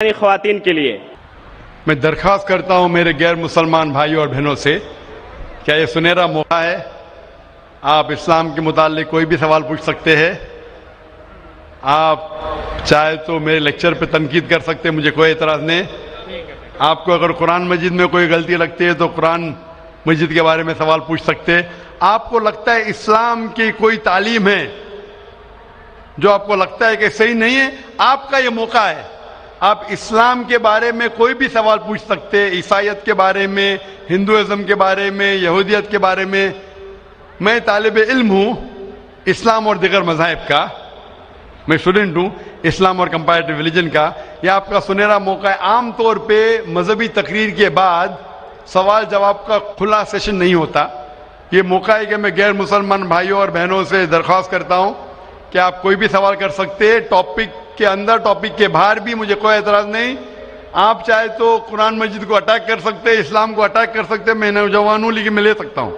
خواتین کے لیے میں درخواست کرتا ہوں میرے غیر مسلمان بھائیوں اور بہنوں سے، کیا یہ سنہرا موقع ہے؟ آپ اسلام کے متعلق کوئی بھی سوال پوچھ سکتے ہیں. آپ چاہے تو میرے لیکچر پہ تنقید کر سکتے ہیں، مجھے کوئی اعتراض نہیں. آپ کو اگر قرآن مجید میں کوئی غلطی لگتی ہے تو قرآن مجید کے بارے میں سوال پوچھ سکتے ہیں. آپ کو لگتا ہے اسلام کی کوئی تعلیم ہے جو آپ کو لگتا ہے کہ صحیح نہیں ہے، آپ کا یہ موقع ہے. آپ اسلام کے بارے میں کوئی بھی سوال پوچھ سکتے ہیں، عیسائیت کے بارے میں، ہندوازم کے بارے میں، یہودیت کے بارے میں. میں طالب علم ہوں اسلام اور دیگر مذاہب کا، میں اسٹوڈنٹ ہوں اسلام اور کمپیریٹو ریلیجن کا. یہ آپ کا سنہرا موقع ہے. عام طور پہ مذہبی تقریر کے بعد سوال جواب کا کھلا سیشن نہیں ہوتا. یہ موقع ہے کہ میں غیر مسلمان بھائیوں اور بہنوں سے درخواست کرتا ہوں کہ آپ کوئی بھی سوال کر سکتے ہیں، ٹاپک کے اندر ٹاپک کے باہر بھی، مجھے کوئی اعتراض نہیں. آپ چاہے تو قرآن مجید کو اٹیک کر سکتے ہیں، اسلام کو اٹیک کر سکتے ہیں. میں نوجوان ہوں لیکن میں لے سکتا ہوں.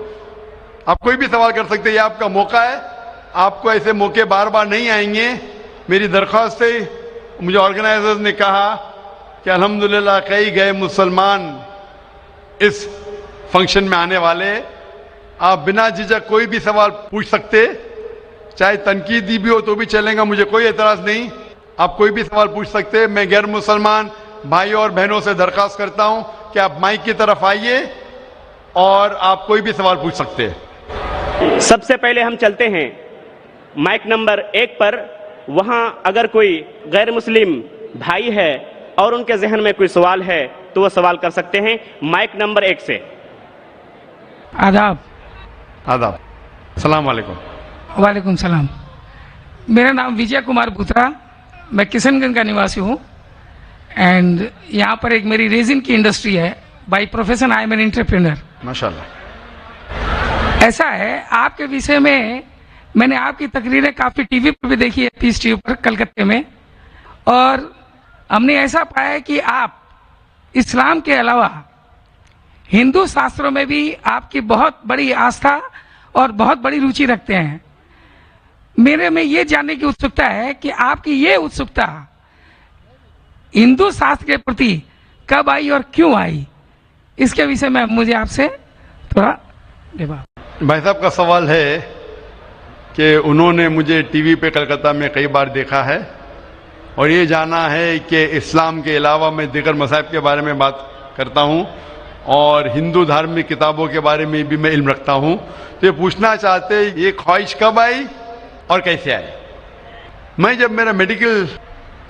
آپ کوئی بھی سوال کر سکتے ہیں، یہ آپ کا موقع ہے. آپ کو ایسے موقع بار بار نہیں آئیں گے. میری درخواست ہے، مجھے آرگنائزرز نے کہا کہ الحمدللہ کئی غیر مسلمان اس فنکشن میں آنے والے. آپ بنا جھجک کوئی بھی سوال پوچھ سکتے، چاہے تنقیدی بھی ہو تو بھی چلیں گا، مجھے کوئی اعتراض نہیں. آپ کوئی بھی سوال پوچھ سکتے. میں غیر مسلمان بھائیوں اور بہنوں سے درخواست کرتا ہوں کہ آپ مائک کی طرف آئیے اور آپ کوئی بھی سوال پوچھ سکتے ہیں. سب سے پہلے ہم چلتے ہیں مائک نمبر 1 پر. وہاں اگر کوئی غیر مسلم بھائی ہے اور ان کے ذہن میں کوئی سوال ہے تو وہ سوال کر سکتے ہیں. مائک نمبر 1 سے. آداب. آداب. السلام علیکم. وعلیکم السلام. میرا نام وجے کمار بوترا، میں کشن گنج کا نواسی ہوں. اینڈ یہاں پر ایک میری ریزن کی انڈسٹری ہے. By profession I am an entrepreneur. ماشاءاللہ. ایسا ہے، آپ کے وشے میں نے آپ کی تقریریں کافی ٹی وی پر بھی دیکھی ہے، پیس ٹی وی پر کلکتے میں، اور ہم نے ایسا پایا کہ آپ اسلام کے علاوہ ہندو شاستروں میں بھی آپ کی بہت بڑی آستھا اور بہت بڑی روچی رکھتے ہیں. میرے میں یہ جاننے کی اتسکتا ہے کہ آپ کی یہ اتسکتا ہندو شاستر کے پرتی کب آئی اور کیوں آئی، اس کے وشے میں مجھے آپ سے تھوڑا بھائی صاحب کا سوال ہے کہ انہوں نے مجھے ٹی وی پہ کلکتہ میں کئی بار دیکھا ہے اور یہ جانا ہے کہ اسلام کے علاوہ میں دیگر مذاہب کے بارے میں بات کرتا ہوں اور ہندو دھارمک کتابوں کے بارے میں بھی میں علم رکھتا ہوں. تو یہ پوچھنا چاہتے یہ خواہش کب آئی اور کیسے آئی. میں جب میرا میڈیکل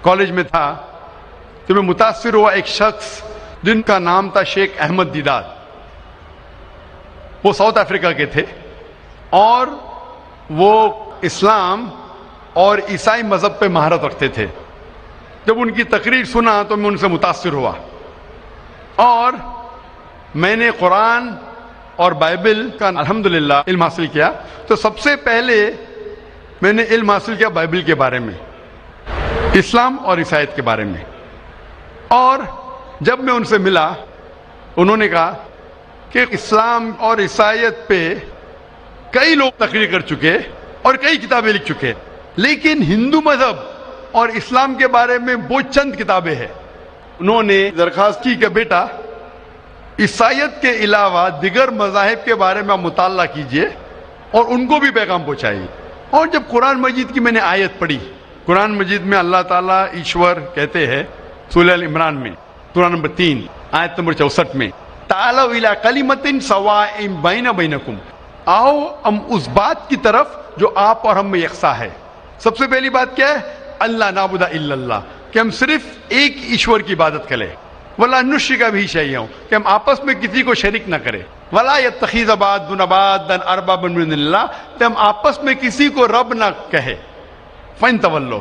کالج میں تھا تو میں متاثر ہوا ایک شخص جن کا نام تھا شیخ احمد دیدار. وہ ساؤتھ افریقہ کے تھے اور وہ اسلام اور عیسائی مذہب پہ مہارت رکھتے تھے. جب ان کی تقریر سنا تو میں ان سے متاثر ہوا اور میں نے قرآن اور بائبل کا الحمدللہ علم حاصل کیا. تو سب سے پہلے میں نے علم حاصل کیا بائبل کے بارے میں، اسلام اور عیسائیت کے بارے میں. اور جب میں ان سے ملا انہوں نے کہا کہ اسلام اور عیسائیت پہ کئی لوگ تقریر کر چکے اور کئی کتابیں لکھ چکے، لیکن ہندو مذہب اور اسلام کے بارے میں وہ چند کتابیں ہیں. انہوں نے درخواست کی کہ بیٹا عیسائیت کے علاوہ دیگر مذاہب کے بارے میں آپ مطالعہ کیجئے اور ان کو بھی پیغام پہنچائیے. اور جب قرآن مجید کی میں نے آیت پڑھی، قرآن مجید میں اللہ تعالیٰ ایشور کہتے ہیں سورہ ال عمران میں سورہ نمبر 3 آیت نمبر 64 میں تعالوا الی کلمۃ سواء بین بینکم، آؤ ہم اس بات کی طرف جو آپ اور ہم میں یکساں ہے. سب سے پہلی بات کیا ہے؟ اللہ نعبد الا اللہ، کہ ہم صرف ایک ایشور کی عبادت کریں. ولا نشرک بہ شیئا، کہ ہم آپس میں کسی کو شریک نہ کریں. ولا یتخذ بعضنا بعضا اربابا من دون اللہ، کہ ہم آپس میں کسی کو رب نہ کہے. فإن تولوا،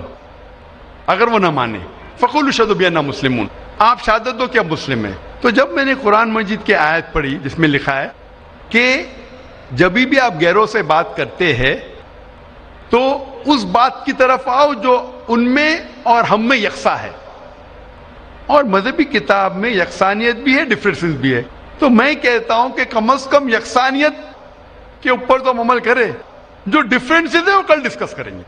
اگر وہ نہ مانے، فقولوا اشہدوا بأننا مسلمون، آپ شہادت دو کہ آپ مسلم ہیں. تو جب میں نے قرآن مجید کی آیت پڑھی جس میں لکھا ہے کہ جب بھی آپ غیروں سے بات کرتے ہیں تو اس بات کی طرف آؤ جو ان میں اور ہم میں یکساں ہے. اور مذہبی کتاب میں یکسانیت بھی ہے، ڈفرینسز بھی ہے. تو میں کہتا ہوں کہ کم از کم یکسانیت کے اوپر تو ہم عمل کریں. جو ڈفرینسز ہے وہ کل ڈسکس کریں گے.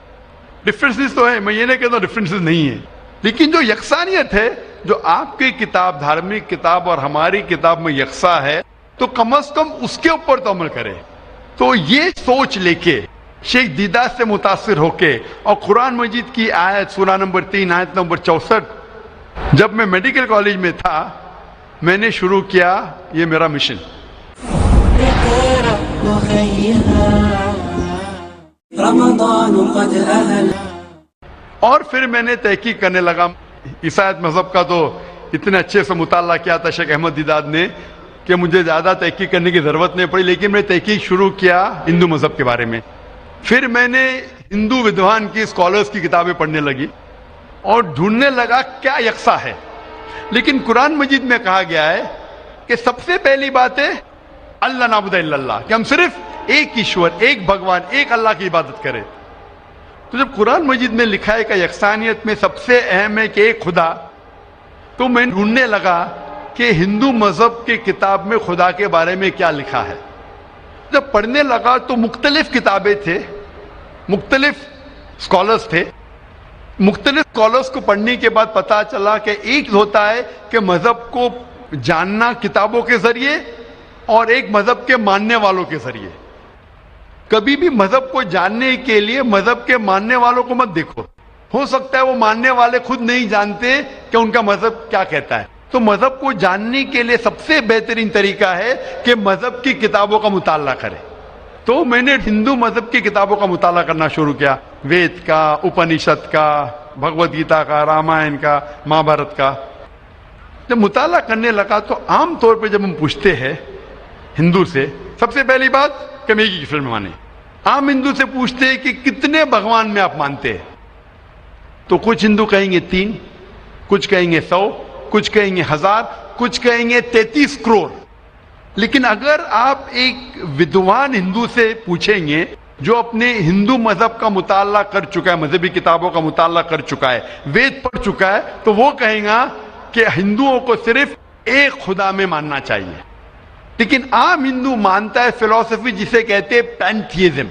ڈفرینسز تو ہے، میں یہ نہیں کہتا ہوں ڈفرینسز نہیں ہے، لیکن جو یکسانیت ہے جو آپ کی کتاب دھارمک کتاب اور ہماری کتاب میں یکساں ہے تو کم از کم اس کے اوپر تو عمل کرے. تو یہ سوچ لے کے شیخ دیدہ سے متاثر ہو کے اور قرآن مجید کی آیت سورہ نمبر 3 آیت نمبر 64 جب میں میڈیکل کالج میں تھا میں نے شروع کیا یہ میرا مشن. اور پھر میں نے تحقیق کرنے لگا. عیسائیت مذہب کا تو اتنے اچھے سے مطالعہ کیا تھا شیخ احمد دیداد نے کہ مجھے زیادہ تحقیق کرنے کی ضرورت نہیں پڑی, لیکن میں تحقیق شروع کیا ہندو مذہب کے بارے میں. پھر میں نے ہندو ودوان کی اسکالرس کی کتابیں پڑھنے لگی اور ڈھونڈنے لگا کیا یکساں ہے. لیکن قرآن مجید میں کہا گیا ہے کہ سب سے پہلی بات ہے اللہ نعبد الا اللہ, کہ ہم صرف ایک ایشور, ایک بھگوان, ایک اللہ کی عبادت کریں. تو جب قرآن مجید میں لکھا ہے کہ یکسانیت میں سب سے اہم ہے کہ ایک خدا, تو میں ڈھونڈنے لگا کہ ہندو مذہب کی کتاب میں خدا کے بارے میں کیا لکھا ہے. جب پڑھنے لگا تو مختلف کتابیں تھے, مختلف اسکالرس تھے. مختلف اسکالرس کو پڑھنے کے بعد پتا چلا کہ ایک ہوتا ہے کہ مذہب کو جاننا کتابوں کے ذریعے اور ایک مذہب کے ماننے والوں کے ذریعے. کبھی بھی مذہب کو جاننے کے لیے مذہب کے ماننے والوں کو مت دیکھو, ہو سکتا ہے وہ ماننے والے خود نہیں جانتے کہ ان کا مذہب کیا کہتا ہے. تو مذہب کو جاننے کے لیے سب سے بہترین طریقہ ہے کہ مذہب کی کتابوں کا مطالعہ کرے. تو میں نے ہندو مذہب کی کتابوں کا مطالعہ کرنا شروع کیا, وید کا, اپنشد کا, بھگوت گیتا کا, رامائن کا, مہابھارت کا. جب مطالعہ کرنے لگا تو عام طور پہ جب ہم پوچھتے ہیں ہندو سے, سب سے پہلی بات کہ میں ایک ایشور میں مانے. عام ہندو سے پوچھتے ہیں کہ کتنے بھگوان میں آپ مانتے ہیں, تو کچھ ہندو کہیں گے 3, کچھ کہیں گے 100, کچھ کہیں گے 1000, کچھ کہیں گے 33 کروڑ. لیکن اگر آپ ایک ودوان ہندو سے پوچھیں گے جو اپنے ہندو مذہب کا مطالعہ کر چکا ہے, مذہبی کتابوں کا مطالعہ کر چکا ہے, وید پڑھ چکا ہے, تو وہ کہیں گا کہ ہندوؤں کو صرف ایک خدا میں ماننا چاہیے. لیکن عام ہندو مانتا ہے فلسفی جسے کہتے ہیں پینتھیزم.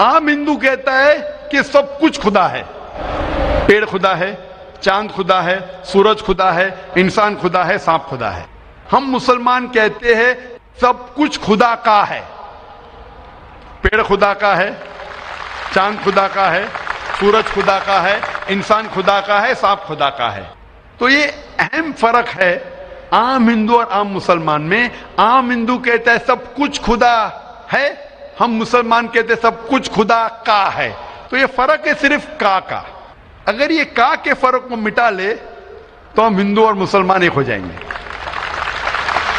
عام ہندو کہتا ہے کہ سب کچھ خدا ہے, پیڑ خدا ہے, چاند خدا ہے, سورج خدا ہے, انسان خدا ہے, سانپ خدا ہے. ہم مسلمان کہتے ہیں سب کچھ خدا کا ہے, پیڑ خدا کا ہے, چاند خدا کا ہے, سورج خدا کا ہے, انسان خدا کا ہے, سانپ خدا کا ہے. تو یہ اہم فرق ہے عام ہندو اور عام مسلمان میں. عام ہندو کہتا ہے سب کچھ خدا ہے, ہم مسلمان کہتے ہیں سب کچھ خدا کا ہے. تو یہ فرق ہے صرف کا. اگر یہ کا کے فرق کو مٹا لے تو ہم ہندو اور مسلمان ایک ہو جائیں گے.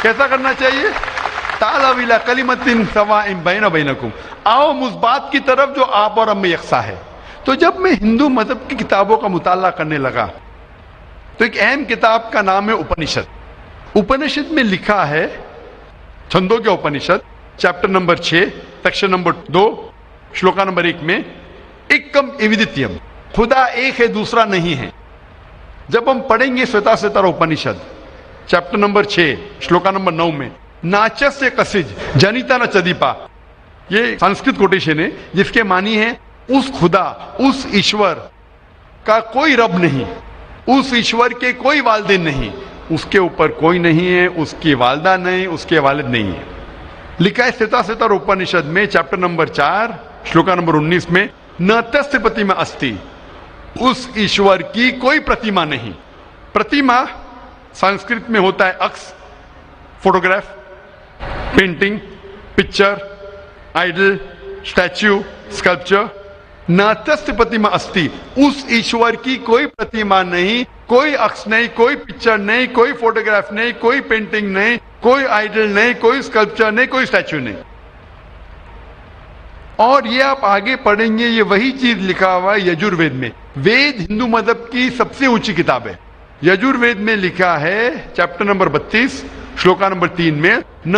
کیسا کرنا چاہیے؟ تعالوا الی کلمۃ سواء بین بینکم, آؤ اس بات کی طرف جو آپ اور ہم میں یکساں ہے. تو جب میں ہندو مذہب کی کتابوں کا مطالعہ کرنے لگا تو ایک اہم کتاب کا نام ہے اپنشد. اپنشد میں لکھا ہے, چھندوں کے Upanishad, chapter number 6, section number 2, shloka number 1 میں ایکم ایودتیم, خدا ایک ہے دوسرا نہیں ہے. جب ہم پڑھیں گے سوتا ستارا اپنشد چیپٹر نمبر 6 شلوکا نمبر 9 میں ناچس سے کسج جنیتا نہ چدیپا, یہ سنسکرت کوٹیشن ہے جس کے معنی ہے اس خدا, اس ایشور کا کوئی رب نہیں, اس ایشور کے کوئی والدین نہیں, اس کے اوپر کوئی نہیں ہے, اس کی والدہ نہیں, اس کے والد نہیں ہے. لکھا ہے سوتا ستارا اپنشد میں چیپٹر نمبر 4 شلوکا نمبر 19 میں نہ تست پرتیما استی, اس ایشور کی کوئی پرتیما نہیں. پرتیما سنسکرت میں ہوتا ہے عکس, photograph, painting, picture, idol, statue, sculpture. ناتست پرتیما استی, اس ایشور کی کوئی پرتیما نہیں, کوئی عکس نہیں, کوئی پکچر نہیں, کوئی فوٹوگراف نہیں, کوئی پینٹنگ نہیں, کوئی آئیڈل نہیں, کوئی اسکلپچر نہیں, کوئی اسٹیچو نہیں. اور یہ آپ آگے پڑھیں گے یہ وہی چیز لکھا ہوا ہے یجوروید میں. وید ہندو مذہب کی سب سے اونچی کتاب ہے. یجوروید میں لکھا ہے چیپٹر نمبر 32 شلوکا نمبر 3 میں نہ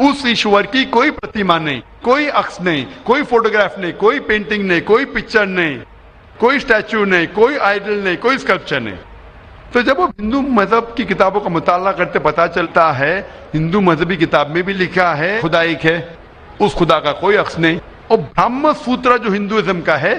اس ایشور کی کوئی پرتیما نہیں, کوئی عکس نہیں, کوئی فوٹوگراف نہیں, کوئی پینٹنگ نہیں, کوئی پکچر نہیں, کوئی اسٹیچو نہیں, کوئی آئیڈل نہیں, کوئی اسکلپچر نہیں. تو جب ہم ہندو مذہب کی کتابوں کا مطالعہ کرتے پتا چلتا ہے ہندو مذہبی کتاب میں بھی لکھا ہے خدا ایک ہے, اس خدا کا کوئی عکس نہیں. اور برہم سوتر جو ہندوازم کا ہے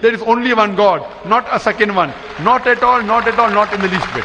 There is only one God, not a second one, not at all, not at all, not in the least bit.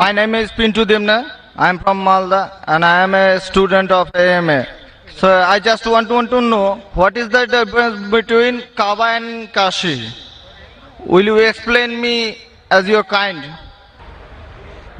My name is Pintu Dimna. I am from Malda and I am a student of AMA. So I just want to know what is the difference between Kaaba and Kashi. Will you explain me as your kind?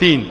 3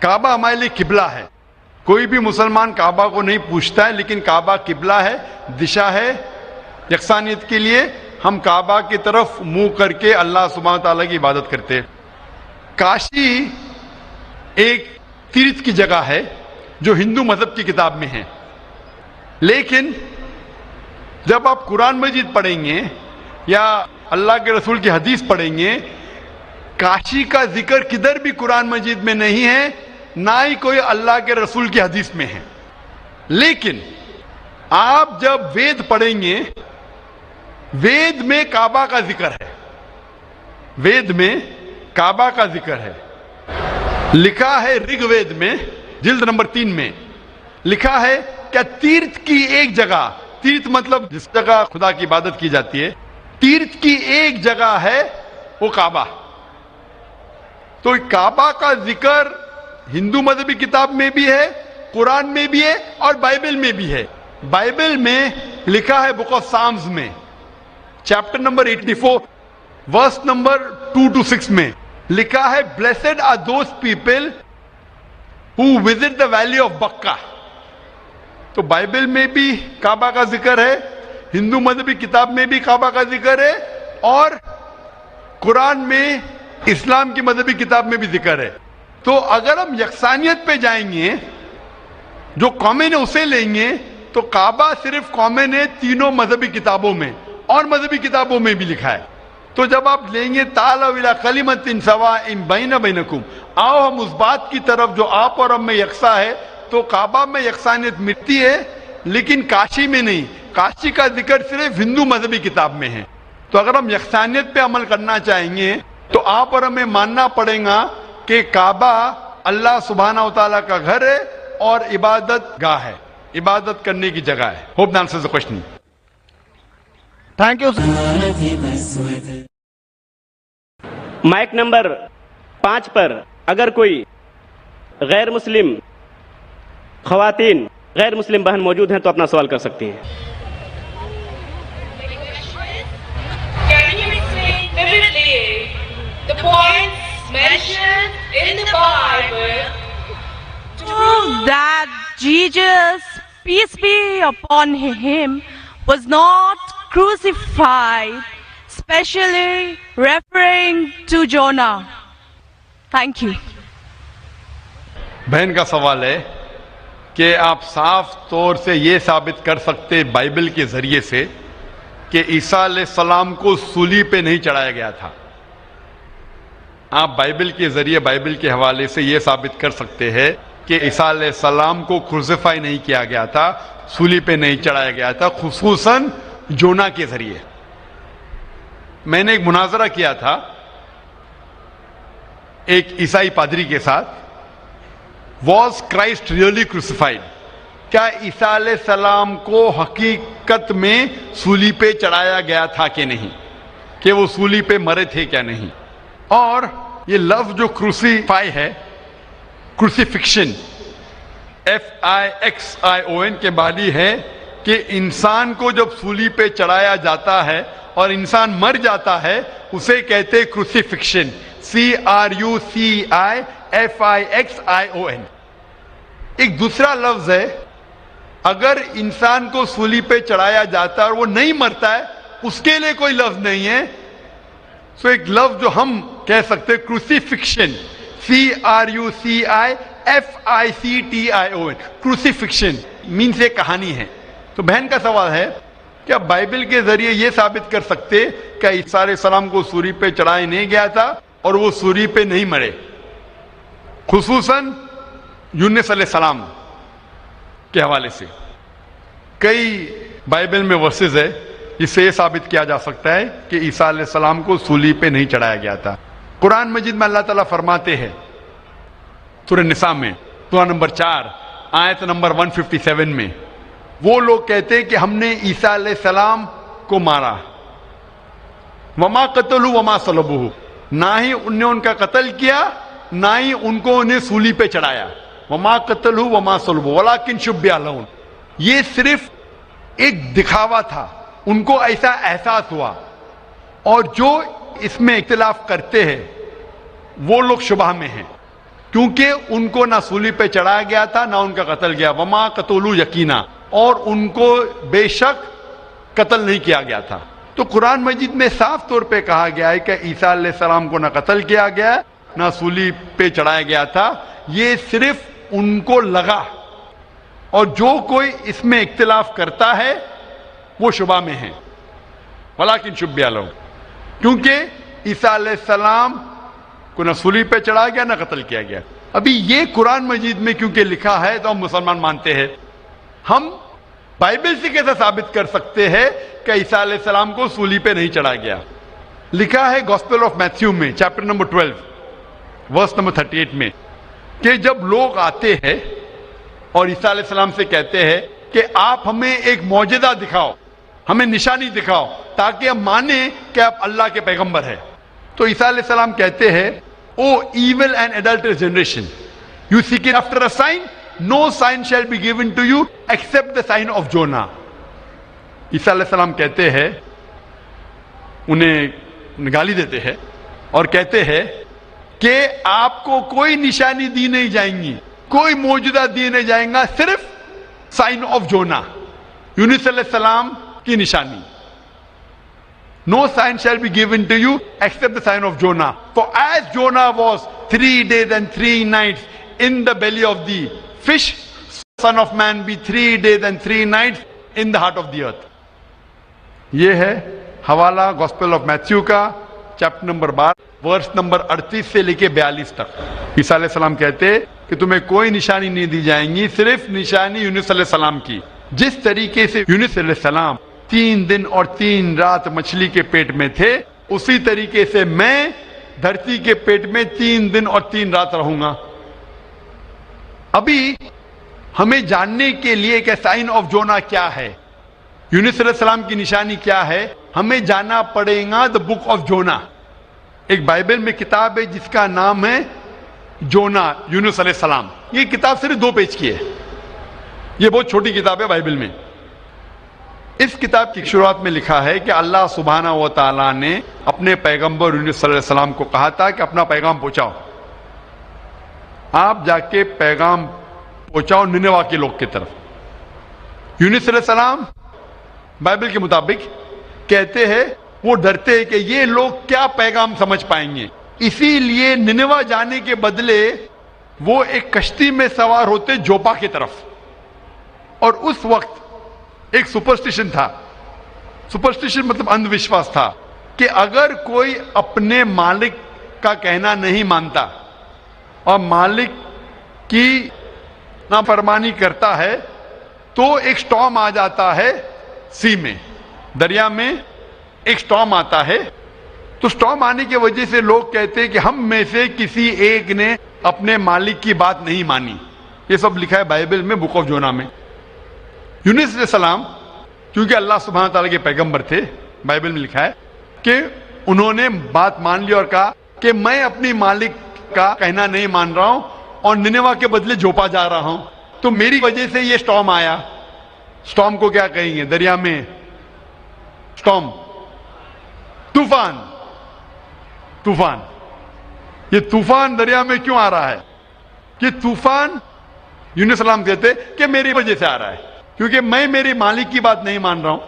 کعبہ ہمارے لیے قبلہ ہے. کوئی بھی مسلمان کعبہ کو نہیں پوچھتا ہے، لیکن کعبہ قبلہ ہے، دشا ہے یکسانیت کے لیے. ہم کعبہ کی طرف منہ کر کے اللہ سبحانہ تعالیٰ کی عبادت کرتے ہیں. کاشی ایک تیرتھ کی جگہ ہے جو ہندو مذہب کی کتاب میں ہے، لیکن جب آپ قرآن مجید پڑھیں گے یا اللہ کے رسول کی حدیث پڑھیں گے، کاشی کا ذکر کدھر بھی قرآن مجید میں نہیں ہے، نہ ہی کوئی اللہ کے رسول کی حدیث میں ہے. لیکن آپ جب وید پڑھیں گے، وید میں کعبہ کا ذکر ہے، وید میں کعبہ کا ذکر ہے. لکھا ہے رگ وید میں جلد نمبر 3 میں لکھا ہے کہ تیرتھ کی ایک جگہ، تیرتھ مطلب جس جگہ خدا کی عبادت کی جاتی ہے، تیرتھ کی ایک جگہ ہے وہ کعبہ. تو کعبہ کا ذکر ہندو مذہبی کتاب میں بھی ہے، قرآن میں بھی ہے اور بائبل میں بھی ہے. بائبل میں لکھا ہے بک آف سامز میں chapter number 84 verse number 2 to 6 میں لکھا ہے blessed are those people who visit the valley of Bakka. تو بائبل میں بھی کعبہ کا ذکر ہے، ہندو مذہبی کتاب میں بھی کعبہ کا ذکر ہے، اور قرآن میں اسلام کی مذہبی کتاب میں بھی ذکر ہے. تو اگر ہم یکسانیت پہ جائیں گے، جو کامن ہے اسے لیں گے، تو کعبہ صرف کامن ہے تینوں مذہبی کتابوں میں، اور مذہبی کتابوں میں بھی لکھا ہے. تو جب آپ لیں گے تعالوا الی کلمۃ سواء بین بینکم، آؤ ہم اس بات کی طرف جو آپ اور ہم میں یکساں ہے، تو کعبہ میں یکسانیت ملتی ہے لیکن کاشی میں نہیں. کاشی کا ذکر صرف ہندو مذہبی کتاب میں ہے. تو اگر ہم یکسانیت پہ عمل کرنا چاہیں گے تو آپ اور ہمیں ماننا پڑے گا کہ کعبہ اللہ سبحانہ و تعالیٰ کا گھر ہے اور عبادت گاہ ہے، عبادت کرنے کی جگہ ہے. Hope that answers the question. Thank you. Mic number 5 پر اگر کوئی غیر مسلم خواتین، غیر مسلم بہن موجود ہیں تو اپنا سوال کر سکتی ہیں. Can you explain vividly the points mentioned in the Bible to prove that Jesus, peace be upon him, was not crucified, especially referring to Jonah? Thank you. بہن کا سوال ہے کہ آپ صاف طور سے یہ ثابت کر سکتے بائبل کے ذریعے سے کہ عیسیٰ علیہ السلام کو صلیب پہ نہیں چڑھایا گیا تھا. آپ بائبل کے ذریعے، بائبل کے حوالے سے یہ ثابت کر سکتے ہیں کہ عیسیٰ علیہ السلام کو کروسیفائی نہیں کیا گیا تھا، صلیب پہ نہیں چڑھایا گیا تھا، خصوصاً جونا کے ذریعے. میں نے ایک مناظرہ کیا تھا ایک عیسائی پادری کے ساتھ. Was Christ really crucified? کیا عیسیٰ علیہ السلام کو حقیقت میں صلیب پہ چڑھایا گیا تھا کہ نہیں، کہ وہ صلیب پہ مرے تھے کیا نہیں. اور یہ لفظ جو کروسیفائی ہے، کروسیفکشن FIXION کے معنی ہے کہ انسان کو جب صلیب پہ چڑھایا جاتا ہے اور انسان مر جاتا ہے اسے کہتے کروسیفکشن، CRUCIFIXION. ایک دوسرا لفظ ہے اگر انسان کو صلیب پہ چڑھایا جاتا ہے اور وہ نہیں مرتا ہے، اس کے لیے کوئی لفظ نہیں ہے. سو ایک لفظ جو ہم کہہ سکتے کروسیفکشن، CRUCIFICTION. کروسیفکشن مینس ایک کہانی ہے. تو بہن کا سوال ہے کیا بائبل کے ذریعے یہ ثابت کر سکتے کہ عیسیٰ علیہ السلام کو صلیب پہ چڑھایا نہیں گیا تھا اور وہ صلیب پہ نہیں مرے، خصوصاً یونس علیہ السلام کے حوالے سے. کئی بائبل میں ورسز ہے جس سے یہ ثابت کیا جا سکتا ہے کہ عیسیٰ علیہ السلام کو صلیب پہ نہیں چڑھایا گیا تھا. قرآن مجید میں اللہ تعالیٰ فرماتے ہیں سورہ نساء میں سورہ نمبر 4 آیت نمبر 157 میں، وہ لوگ کہتے ہیں کہ ہم نے عیسیٰ علیہ السلام کو مارا، وما قتلوا وما صلبوہ، نہ ہی ان نے ان کا قتل کیا نہ ہی ان کو انہیں صلیب پہ چڑھایا. وما قتلوا وما صلبوہ ولکن شبہ لہم. یہ صرف ایک دکھاوا تھا، ان کو ایسا احساس ہوا. اور جو اس میں اختلاف کرتے ہیں وہ لوگ شبہ میں ہیں. کیونکہ ان کو نہ سولی پہ چڑھایا گیا تھا نہ ان کا قتل گیا. وما قتلوا یقینا, اور ان کو بے شک قتل نہیں کیا گیا تھا. تو قرآن مجید میں صاف طور پہ کہا گیا ہے کہ عیسیٰ علیہ السلام کو نہ قتل کیا گیا نہ سولی پہ چڑھایا گیا تھا, یہ صرف ان کو لگا. اور جو کوئی اس میں اختلاف کرتا ہے وہ شبہ میں ہے. ولیکن شبہ لہم, کیونکہ عیسیٰ علیہ السلام کو نہ سولی پہ چڑھایا گیا نہ قتل کیا گیا. ابھی یہ قرآن مجید میں کیونکہ لکھا ہے تو ہم مسلمان مانتے ہیں. ہم بائبل سے کیسے ثابت کر سکتے ہیں کہ عیسیٰ علیہ السلام کو سولی پہ نہیں چڑھایا گیا؟ لکھا ہے گاسپل آف میتھیو میں چیپٹر نمبر 12 ورس نمبر 38 میں کہ جب لوگ آتے ہیں اور عیسیٰ علیہ السلام سے کہتے ہیں کہ آپ ہمیں ایک معجزہ دکھاؤ, ہمیں نشانی دکھاؤ تاکہ ہم مانیں کہ آپ اللہ کے پیغمبر ہیں, تو عیسیٰ علیہ السلام کہتے ہیں O evil and adulterous generation, you seek it after a sign, no sign shall be given to you except the sign of Jonah. عیسیٰ علیہ السلام کہتے ہیں, انہیں گالی دیتے ہیں اور کہتے ہیں کہ آپ کو کوئی نشانی دی نہیں جائیں گی, کوئی معجزہ دی نہیں جائیں گا, صرف سائن آف جونا, یونس علیہ السلام کی نشانی. No sign shall be given to you except the sign of Jonah. For as Jonah was 3 days and 3 nights in the belly of the fish, Son of Man be 3 days and 3 nights in the heart of the earth. یہ ہے حوالہ gospel of Matthew کا chapter number 12 verse number 38 سے لے کے 42 تک. عیسیٰ علیہ السلام کہتے کہ تمہیں کوئی نشانی نہیں دی جائیں گی, صرف نشانی یونس علیہ السلام کی. جس طریقے سے یونس علیہ السلام 3 دن اور 3 رات مچھلی کے پیٹ میں تھے, اسی طریقے سے میں دھرتی کے پیٹ میں 3 دن اور 3 رات رہوں گا. ابھی ہمیں جاننے کے لیے کہ سائن آف جونا کیا ہے, یونس علیہ السلام کی نشانی کیا ہے, ہمیں جانا پڑے گا دا بک آف جونا. ایک بائبل میں کتاب ہے جس کا نام ہے جونا, یونس علیہ السلام. یہ کتاب صرف 2 پیج کی ہے, یہ بہت چھوٹی کتاب ہے بائبل میں. اس کتاب کی شروعات میں لکھا ہے کہ اللہ سبحانہ و تعالیٰ نے اپنے پیغمبر یونس صلی اللہ علیہ السلام کو کہا تھا کہ اپنا پیغام پہنچاؤ, آپ جا کے پیغام پہنچاؤ نینوا کے لوگ کی طرف. یونس علیہ السلام بائبل کے مطابق کہتے ہیں وہ ڈرتے ہیں کہ یہ لوگ کیا پیغام سمجھ پائیں گے, اسی لیے نینوا جانے کے بدلے وہ ایک کشتی میں سوار ہوتے جوپا کی طرف. اور اس وقت ایک سپرسٹیشن تھا, سپرسٹیشن مطلب اندھ وشواس تھا کہ اگر کوئی اپنے مالک کا کہنا نہیں مانتا اور مالک کی نافرمانی کرتا ہے تو ایک سٹارم آ جاتا ہے سی میں, دریا میں ایک سٹارم آتا ہے. تو سٹارم آنے کی وجہ سے لوگ کہتے ہیں کہ ہم میں سے کسی ایک نے اپنے مالک کی بات نہیں مانی. یہ سب لکھا ہے بائبل میں بک آف جونا میں. یونس علیہ السلام کیونکہ اللہ سبحانہ تعالیٰ کے پیغمبر تھے, بائبل میں لکھا ہے کہ انہوں نے بات مان لی اور کہا کہ میں اپنی مالک کا کہنا نہیں مان رہا ہوں اور نینوا کے بدلے جوپا جا رہا ہوں, تو میری وجہ سے یہ سٹارم آیا. سٹارم کو کیا کہیں گے دریا میں؟ سٹارم, طوفان. طوفان, یہ طوفان دریا میں کیوں آ رہا ہے؟ یہ طوفان یونس السلام کہتے کہ میری وجہ سے آ رہا ہے, کیونکہ میں میری مالک کی بات نہیں مان رہا ہوں.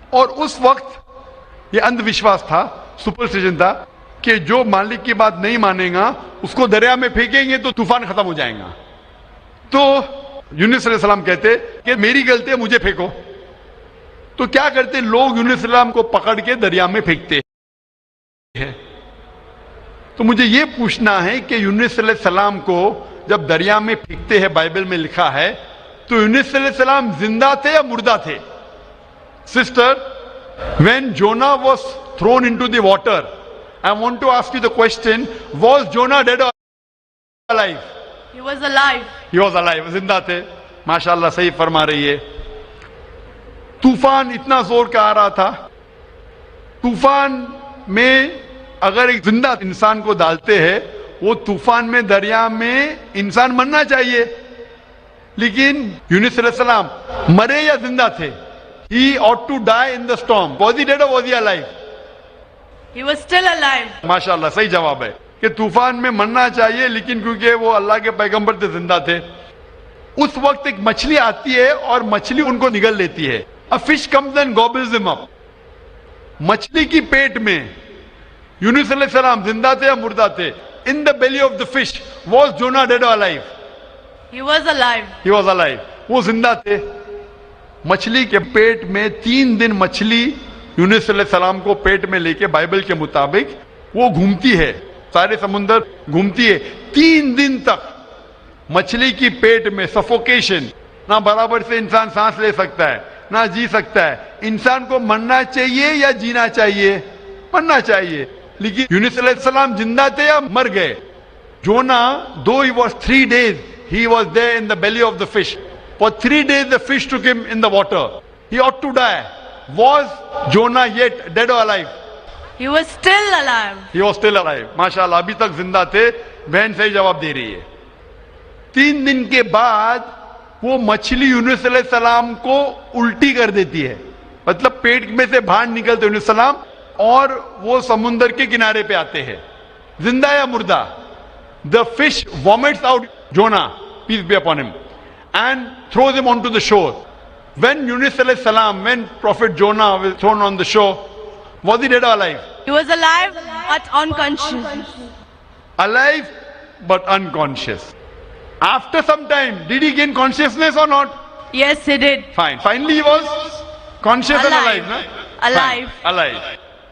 اور اس وقت یہ اندھ وشواس تھا, سپرسٹیشن تھا کہ جو مالک کی بات نہیں مانے گا اس کو دریا میں پھینکیں گے تو طوفان ختم ہو جائے گا. تو یونس علیہ السلام کہتے کہ میری غلطی ہے, مجھے پھینکو. تو کیا کرتے لوگ یونس علیہ السلام کو پکڑ کے دریا میں پھینکتے ہیں. تو مجھے یہ پوچھنا ہے کہ یونس علیہ السلام کو جب دریا میں پھینکتے ہیں, بائبل میں لکھا ہے, تو یونس علیہ السلام زندہ تھے یا مردہ تھے؟ Sister, when Jonah was thrown into the water, I want to ask you the question, was Jonah dead or alive? He was alive. He was alive, زندہ تھے. ماشاءاللہ صحیح فرما رہی ہے. طوفان اتنا زور کا آ رہا تھا, طوفان میں اگر ایک زندہ انسان کو ڈالتے ہیں, وہ طوفان میں دریا میں انسان مرنا چاہیے, لیکن یونس علیہ السلام مرے یا زندہ تھے؟ He ought to die in the storm. Was he dead or was he alive? He was still alive. ماشاءاللہ صحیح جواب ہے. کہ طوفان میں مرنا چاہیے، لیکن کیونکہ وہ اللہ کے پیغمبر تھے، زندہ تھے، اس وقت ایک مچھلی آتی ہے اور مچھلی ان کو نگل لیتی ہے. A fish comes and gobbles them up. مچھلی کی پیٹ میں یونس علیہ السلام زندہ تھے یا مردہ تھے؟ In the belly of the fish was Jonah dead or alive? He was alive. He was alive. وہ زندہ تھے. مچھلی کے پیٹ میں 3 دن مچھلی یونس علیہ السلام کو پیٹ میں لے کے بائبل کے مطابق وہ گھومتی ہے، سارے سمندر گھومتی ہے 3 دن تک. مچھلی کی پیٹ میں سفوکیشن، نہ برابر سے انسان سانس لے سکتا ہے نہ جی سکتا ہے. انسان کو مرنا چاہیے یا جینا چاہیے؟ مرنا چاہیے. لیکن یونس علیہ السلام زندہ تھے یا مر گئے؟ جونا, though he was 3 days, he was there in the belly of the fish. For 3 days the fish took him in the water. He ought to die. Was Jonah yet dead or alive? He was still alive. He was still alive. ماشاءاللہ ابھی تک زندہ تھے. بہن صحیح جواب دے رہی ہے. 3 دن کے بعد وہ مچھلی یونس علیہ السلام کو الٹی کر دیتی ہے, مطلب پیٹ میں سے باہر نکلتے یونس السلام اور وہ سمندر کے کنارے پہ آتے ہیں. زندہ یا مردہ؟ The fish vomits out Jonah, peace be upon him, and throws him onto the shore. When Yunus alayhi salam, when Prophet Jonah was thrown on the shore, was he dead or alive? He was alive but unconscious. Alive but unconscious. After some time, did he gain consciousness or not? Yes, he did. Fine. Finally he was conscious and alive, no? Alive. Fine. Alive.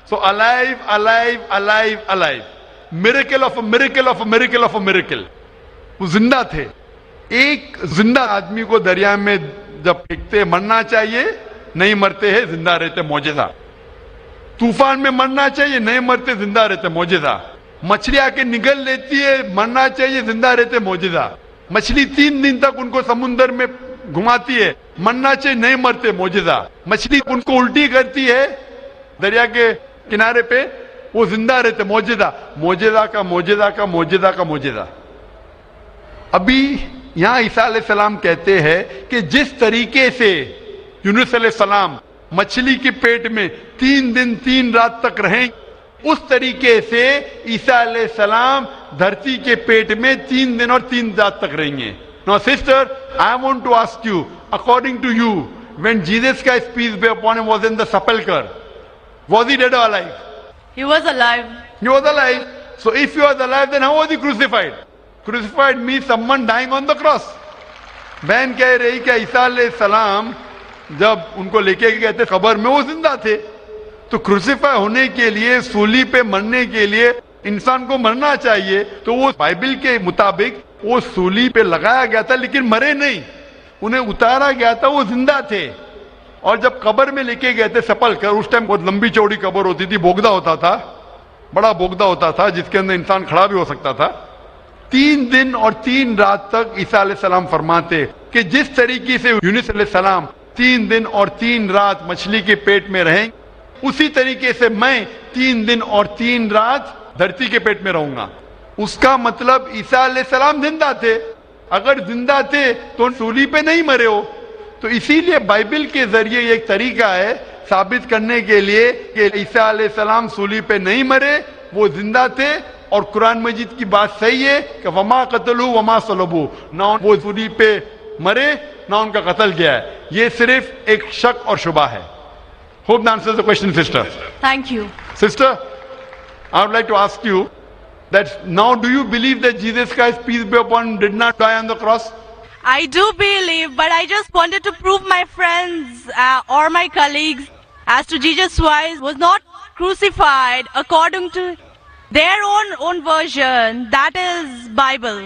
So alive, alive, alive, alive. Miracle of a miracle of a miracle of a miracle. وہ زندہ تھے. ایک زندہ آدمی کو دریا میں جب پھینکتے مرنا چاہیے, نہیں مرتے ہیں, زندہ رہتے, معجزہ. طوفان میں مرنا چاہیے, نہیں مرتے, زندہ رہتے, معجزہ. مچھلی آ کے نگل لیتی ہے, مرنا چاہیے, زندہ رہتے, معجزہ. مچھلی 3 دن تک ان کو سمندر میں گھماتی ہے, مرنا چاہیے, نہیں مرتے, معجزہ. مچھلی ان کو الٹی کرتی ہے دریا کے کنارے پہ, وہ زندہ رہتے, معجزہ. معجزہ کا معجزہ کا معجزہ کا معجزہ. ابھی یہاں عیسیٰ علیہ السلام کہتے ہیں کہ جس طریقے سے یونس علیہ السلام مچھلی کے پیٹ میں 3 دن 3 رات تک رہیں, اس طریقے سے عیسیٰ علیہ السلام دھرتی کے پیٹ میں 3 دن اور 3 رات تک رہیں گے. Now sister, I want to ask you, according to you, when Jesus Christ, peace be upon him, was in the sepulchre, was he dead or alive? He was alive. He was alive. So if he was alive, then how was he crucified? Crucified means someone dying on the cross. بہن کہہ رہی کہ عیسیٰ علیہ السلام جب ان کو لے کے گئے تھے قبر میں, وہ زندہ تھے. تو کروسیفائی ہونے کے لیے, سولی پہ مرنے کے لیے انسان کو مرنا چاہیے. تو وہ بائبل کے مطابق وہ سولی پہ لگایا گیا تھا لیکن مرے نہیں, انہیں اتارا گیا تھا, وہ زندہ تھے. اور جب قبر میں لے کے گئے تھے سپل کر, اس ٹائم بہت لمبی چوڑی قبر ہوتی تھی, بوگدا ہوتا تھا, بڑا بوگدا ہوتا تھا جس کے اندر انسان کھڑا بھی ہو سکتا تھا. 3 دن اور 3 رات تک عیسیٰ علیہ السلام فرماتے کہ جس طریقے سے یونس علیہ السلام 3 دن اور 3 رات مچھلی کے پیٹ میں رہیں, اسی طریقے سے میں 3 دن اور 3 رات دھرتی کے پیٹ میں رہوں گا. اس کا مطلب عیسیٰ علیہ السلام زندہ تھے. اگر زندہ تھے تو سولی پہ نہیں مرے ہو. تو اسی لیے بائبل کے ذریعے یہ ایک طریقہ ہے ثابت کرنے کے لیے کہ عیسیٰ علیہ السلام سولی پہ نہیں مرے, وہ زندہ تھے. اور قرآن مجید کی بات صحیح ہے کہ وما قتلوا وما صلبوا, نہ وہ سولی پہ مرے نہ ان کا قتل کیا ہے. یہ صرف ایک شک اور شبہ ہے. Hope that answers the question, sister. Thank you. Sister, I would like to ask you that now do you believe that Jesus Christ, peace be upon him, did not die on the cross? I do believe, but I just wanted to prove my friends or my colleagues as to Jesus Christ was not crucified according to their own version, that is Bible.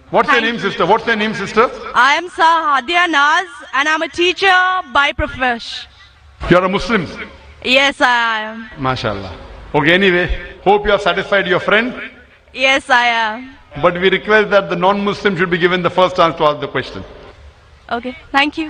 What's your Thank name, sister? What's your name, sister? I am Sahadia Naz and I'm a teacher by profession. You are a Muslim. Yes, I am. MashaAllah. Okay, anyway, hope you have satisfied your friend. Yes, I am. But we request that the non-Muslim should be given the first chance to ask the question. Okay, thank you.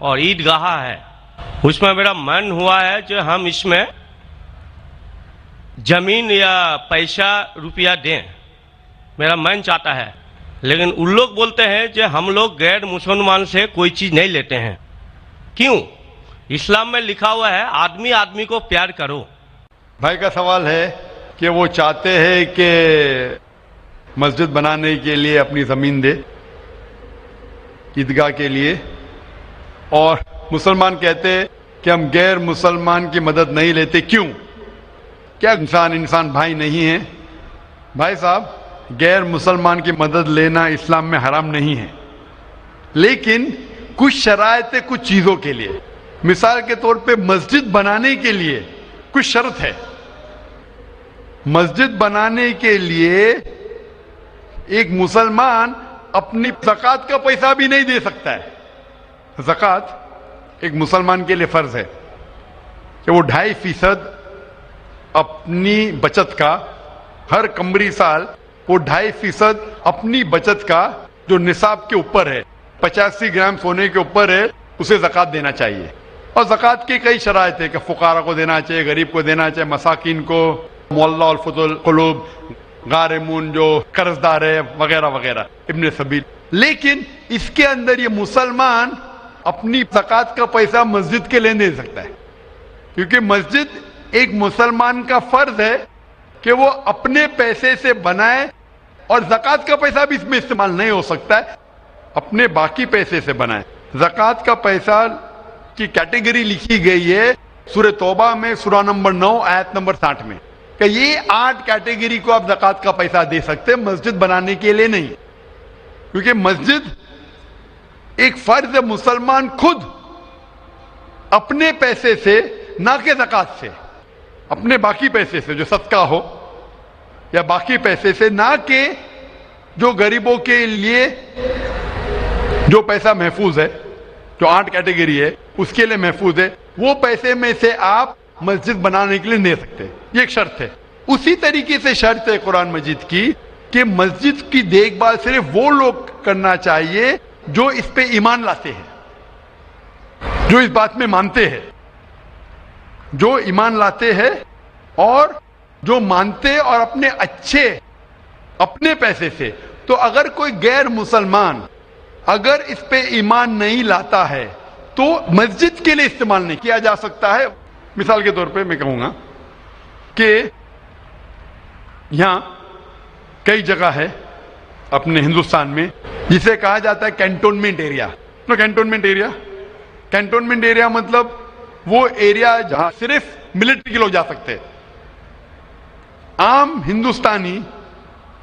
اور عید گاہ ہے. اس میں میرا من ہوا ہے کہ ہم اس میں زمین یا پیسہ روپیہ دیں. میرا من چاہتا ہے. لیکن ان لوگ بولتے ہیں کہ ہم لوگ غیر مسلمان سے کوئی چیز نہیں لیتے ہیں. کیوں؟ اسلام میں لکھا ہوا ہے آدمی آدمی کو پیار کرو. بھائی کا سوال ہے کہ وہ چاہتے ہیں کہ مسجد بنانے کے لیے اپنی زمین دے عیدگاہ کے لیے، اور مسلمان کہتے ہیں کہ ہم غیر مسلمان کی مدد نہیں لیتے. کیوں؟ کیا انسان بھائی نہیں ہے؟ بھائی صاحب، غیر مسلمان کی مدد لینا اسلام میں حرام نہیں ہے، لیکن کچھ شرائط ہے کچھ چیزوں کے لیے. مثال کے طور پہ مسجد بنانے کے لیے کچھ شرط ہے. مسجد بنانے کے لیے ایک مسلمان اپنی زکوٰۃ کا پیسہ بھی نہیں دے سکتا ہے. زکوٰۃ ایک مسلمان کے لیے فرض ہے کہ وہ 2.5% اپنی بچت کا، ہر قمری سال وہ 2.5% اپنی بچت کا جو نصاب کے اوپر ہے، 85 گرام سونے کے اوپر ہے، اسے زکوٰۃ دینا چاہیے. اور زکوٰۃ کی کئی شرائط ہے کہ فقراء کو دینا چاہیے، غریب کو دینا چاہیے، مساکین کو، معلّہ الفضل القلوب، غارمون جو قرض دار ہے، وغیرہ وغیرہ، ابن سبیل. لیکن اس کے اندر یہ مسلمان اپنی زکوٰۃ کا پیسہ مسجد کے لیے دے سکتا ہے، کیونکہ مسجد ایک مسلمان کا فرض ہے کہ وہ اپنے پیسے سے بنائے، اور زکوٰۃ کا پیسہ بھی اس میں استعمال نہیں ہو سکتا ہے، اپنے باقی پیسے سے بنائے. زکوٰۃ کا پیسہ کی کیٹیگری لکھی گئی ہے سورہ توبہ میں، سورہ نمبر 9 آیت نمبر 60 میں، کہ یہ 8 کیٹیگری کو آپ زکوٰۃ کا پیسہ دے سکتے، مسجد بنانے کے لیے نہیں. کیونکہ مسجد ایک فرض ہے، مسلمان خود اپنے پیسے سے، نہ کہ زکوٰۃ سے، اپنے باقی پیسے سے جو صدقہ ہو یا باقی پیسے سے، نہ کہ جو غریبوں کے لیے جو پیسہ محفوظ ہے، جو 8 کیٹیگری ہے اس کے لیے محفوظ ہے، وہ پیسے میں سے آپ مسجد بنانے کے لیے دے سکتے. یہ ایک شرط ہے. اسی طریقے سے شرط ہے قرآن مجید کی کہ مسجد کی دیکھ بھال صرف وہ لوگ کرنا چاہیے جو اس پہ ایمان لاتے ہیں، جو اس بات میں مانتے ہیں، جو ایمان لاتے ہیں اور جو مانتے اور اپنے اچھے اپنے پیسے سے. تو اگر کوئی غیر مسلمان اگر اس پہ ایمان نہیں لاتا ہے تو مسجد کے لیے استعمال نہیں کیا جا سکتا ہے. مثال کے طور پہ میں کہوں گا کہ یہاں کئی جگہ ہے اپنے ہندوستان میں جسے کہا جاتا ہے کینٹونمنٹ ایریا. کینٹونمنٹ ایریا مطلب وہ ایریا جہاں صرف ملٹری کے لوگ جا سکتے. عام ہندوستانی،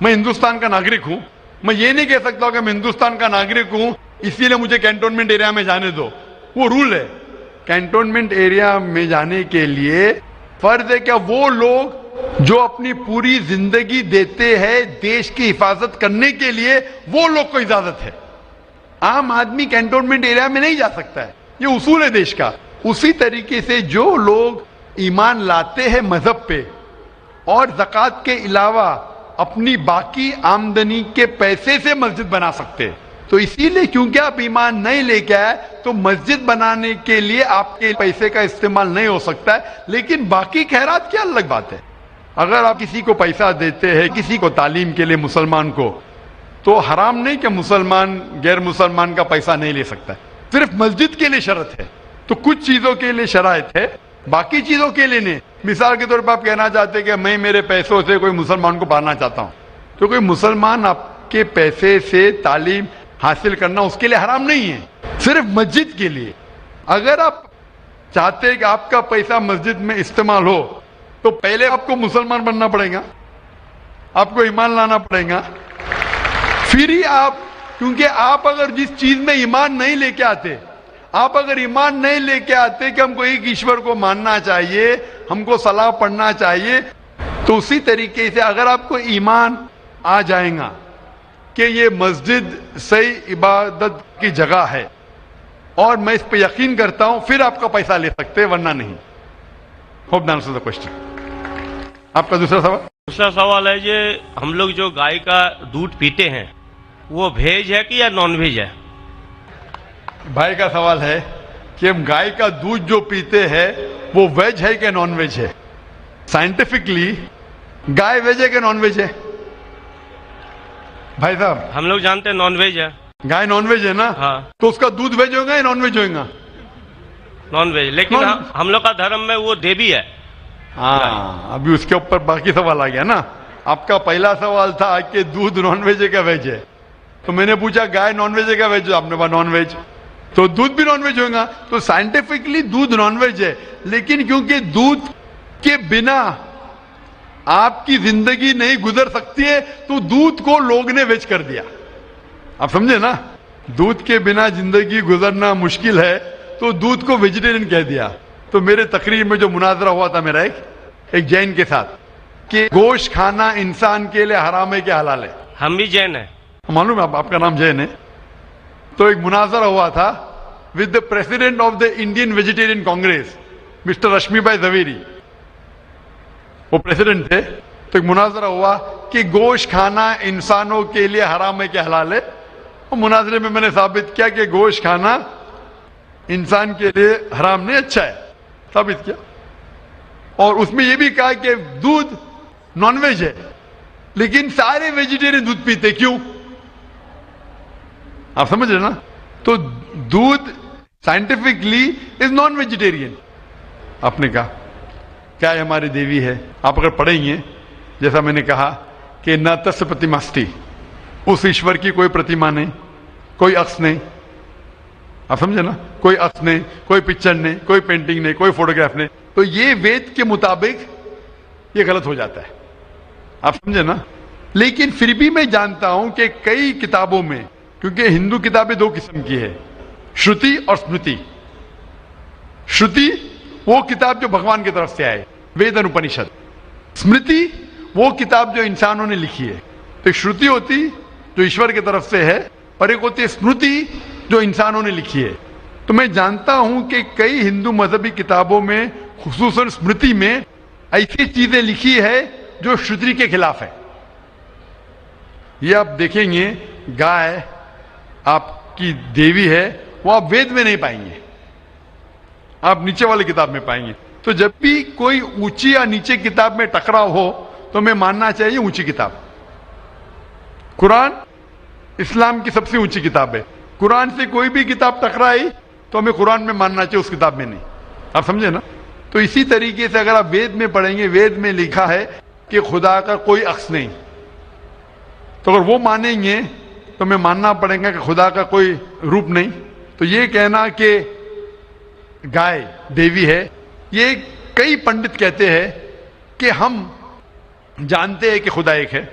میں ہندوستان کا ناگرک ہوں، میں یہ نہیں کہہ سکتا کہ میں ہندوستان کا ناگرک ہوں اسی لیے مجھے کینٹونمنٹ ایریا میں جانے دو. وہ رول ہے. کینٹونمنٹ ایریا میں جانے کے لیے فرض ہے کہ وہ لوگ جو اپنی پوری زندگی دیتے ہیں دیش کی حفاظت کرنے کے لیے، وہ لوگ کو اجازت ہے. عام آدمی کینٹونمنٹ ایریا میں نہیں جا سکتا ہے، یہ اصول ہے دیش کا. اسی طریقے سے جو لوگ ایمان لاتے ہیں مذہب پہ اور زکوٰۃ کے علاوہ اپنی باقی آمدنی کے پیسے سے مسجد بنا سکتے. تو اسی لیے کیونکہ آپ ایمان نہیں لے کے آئے تو مسجد بنانے کے لیے آپ کے پیسے کا استعمال نہیں ہو سکتا ہے. لیکن باقی خیرات کی الگ بات ہے. اگر آپ کسی کو پیسہ دیتے ہیں، کسی کو تعلیم کے لیے، مسلمان کو، تو حرام نہیں کہ مسلمان غیر مسلمان کا پیسہ نہیں لے سکتا ہے. صرف مسجد کے لیے شرط ہے. تو کچھ چیزوں کے لیے شرائط ہے، باقی چیزوں کے لیے نہیں. مثال کے طور پر آپ کہنا چاہتے ہیں کہ میں میرے پیسوں سے کوئی مسلمان کو پڑھانا چاہتا ہوں، تو کوئی مسلمان آپ کے پیسے سے تعلیم حاصل کرنا اس کے لیے حرام نہیں ہے، صرف مسجد کے لیے. اگر آپ چاہتے ہیں کہ آپ کا پیسہ مسجد میں استعمال ہو تو پہلے آپ کو مسلمان بننا پڑے گا، آپ کو ایمان لانا پڑے گا، پھر ہی آپ. کیونکہ آپ اگر جس چیز میں ایمان نہیں لے کے آتے، آپ اگر ایمان نہیں لے کے آتے کہ ہم کو ایک ایشور کو ماننا چاہیے، ہم کو صلاح پڑھنا چاہیے، تو اسی طریقے سے اگر آپ کو ایمان آ جائے گا کہ یہ مسجد صحیح عبادت کی جگہ ہے اور میں اس پہ یقین کرتا ہوں، پھر آپ کا پیسہ لے سکتے، ورنہ نہیں. Hope that answers the question. آپ کا دوسرا سوال ہے کہ ہم لوگ جو گائے کا دودھ پیتے ہیں وہ ویج ہے کہ یا نان ویج ہے؟ بھائی کا سوال ہے کہ ہم گائے کا دودھ جو پیتے ہیں وہ ویج ہے کہ نان ویج ہے. سائنٹیفکلی گائے ویج ہے کہ نان ویج ہے بھائی صاحب؟ ہم لوگ جانتے ہیں نان ویج ہے. گائے نان ویج ہے نا؟ ہاں تو اس کا دودھ ویج ہوگا یا نان ویج ہوگا؟ Non veg. لیکن ہم لوگ کا دھرم میں وہ دیوی ہے. ہاں ابھی اس کے اوپر باقی سوال آ گیا نا. آپ کا پہلا سوال تھا کہ دودھ نان ویج ہے کیا ویج ہے, تو میں نے پوچھا گائے نان ویج ہے کیا ویج ہے, آپ نے کہا نان ویج, تو دودھ بھی نان ویج ہوگا. تو سائنٹیفکلی دودھ نان ویج ہے, لیکن کیونکہ دودھ کے بنا آپ کی زندگی نہیں گزر سکتی ہے تو دودھ کو لوگ نے ویج کر دیا. آپ سمجھے نا, دودھ کے بنا زندگی گزرنا مشکل ہے تو دودھ کو ویجیٹیرین کہہ دیا. تو میرے تقریر میں جو مناظرہ ہوا تھا میرا ایک جین کے ساتھ کہ گوشت کھانا انسان کے لیے حرام ہے کہ حلال ہے. ہم بھی جین ہیں. معلوم ہے آپ کا نام جین ہے. تو ایک مناظرہ ہوا تھا with the president of the Indian vegetarian congress Mr Rashmi Bhai Zaveri, وہ پریزیڈنٹ تھے. تو ایک مناظرہ ہوا کہ گوشت کھانا انسانوں کے لیے حرام ہے کہ حلال ہے. اور مناظرے میں نے ثابت کیا کہ گوشت کھانا انسان کے لیے حرام نہیں, اچھا ہے, ثابت کیا. اور اس میں یہ بھی کہا کہ دودھ نان ویج ہے, لیکن سارے ویجیٹیرین دودھ پیتے, کیوں؟ آپ سمجھ رہے نا. تو دودھ سائنٹیفکلی از نان ویجیٹیرین. آپ نے کہا کیا ہے ہماری دیوی ہے. آپ اگر پڑھیں گے جیسا میں نے کہا کہ نہ تس پرتیماستی, اس ایشور کی کوئی پرتیما نہیں, کوئی عکس نہیں. آپ سمجھے نا, کوئی عکس نہیں, کوئی پکچر نہیں, کوئی پینٹنگ نہیں, کوئی فوٹوگراف نہیں. تو یہ وید کے مطابق یہ غلط ہو جاتا ہے. آپ سمجھے نا. لیکن پھر بھی میں جانتا ہوں کہ کئی کتابوں میں, کیونکہ ہندو کتابیں دو قسم کی ہے, شروتی اور اسمرتی. شروتی وہ کتاب جو بھگوان کی طرف سے آئے, وید انوپنشد. اسمرتی وہ کتاب جو انسانوں نے لکھی ہے. تو ایک شروتی ہوتی جو ایشور کی طرف سے ہے, اور ایک ہوتی ہے اسمرتی جو انسانوں نے لکھی ہے. تو میں جانتا ہوں کہ کئی ہندو مذہبی کتابوں میں خصوصاً اسمرتی میں ایسی چیزیں لکھی ہے جو شروتی کے خلاف ہے. یہ آپ دیکھیں گے گائے آپ کی دیوی ہے, وہ آپ وید میں نہیں پائیں گے, آپ نیچے والی کتاب میں پائیں گے. تو جب بھی کوئی اونچی یا نیچے کتاب میں ٹکراؤ ہو تو ہمیں ماننا چاہیے اونچی کتاب. قرآن اسلام کی سب سے اونچی کتاب ہے. قرآن سے کوئی بھی کتاب ٹکرائی تو ہمیں قرآن میں ماننا چاہیے, اس کتاب میں نہیں. آپ سمجھے نا. تو اسی طریقے سے اگر آپ وید میں پڑھیں گے, وید میں لکھا ہے کہ خدا کا کوئی عکس نہیں, تو اگر وہ مانیں گے تو ہمیں ماننا پڑے گا کہ خدا کا کوئی روپ نہیں. تو یہ کہنا کہ گائے دیوی ہے, یہ کئی پنڈت کہتے ہیں کہ ہم جانتے ہیں کہ خدا ایک ہے,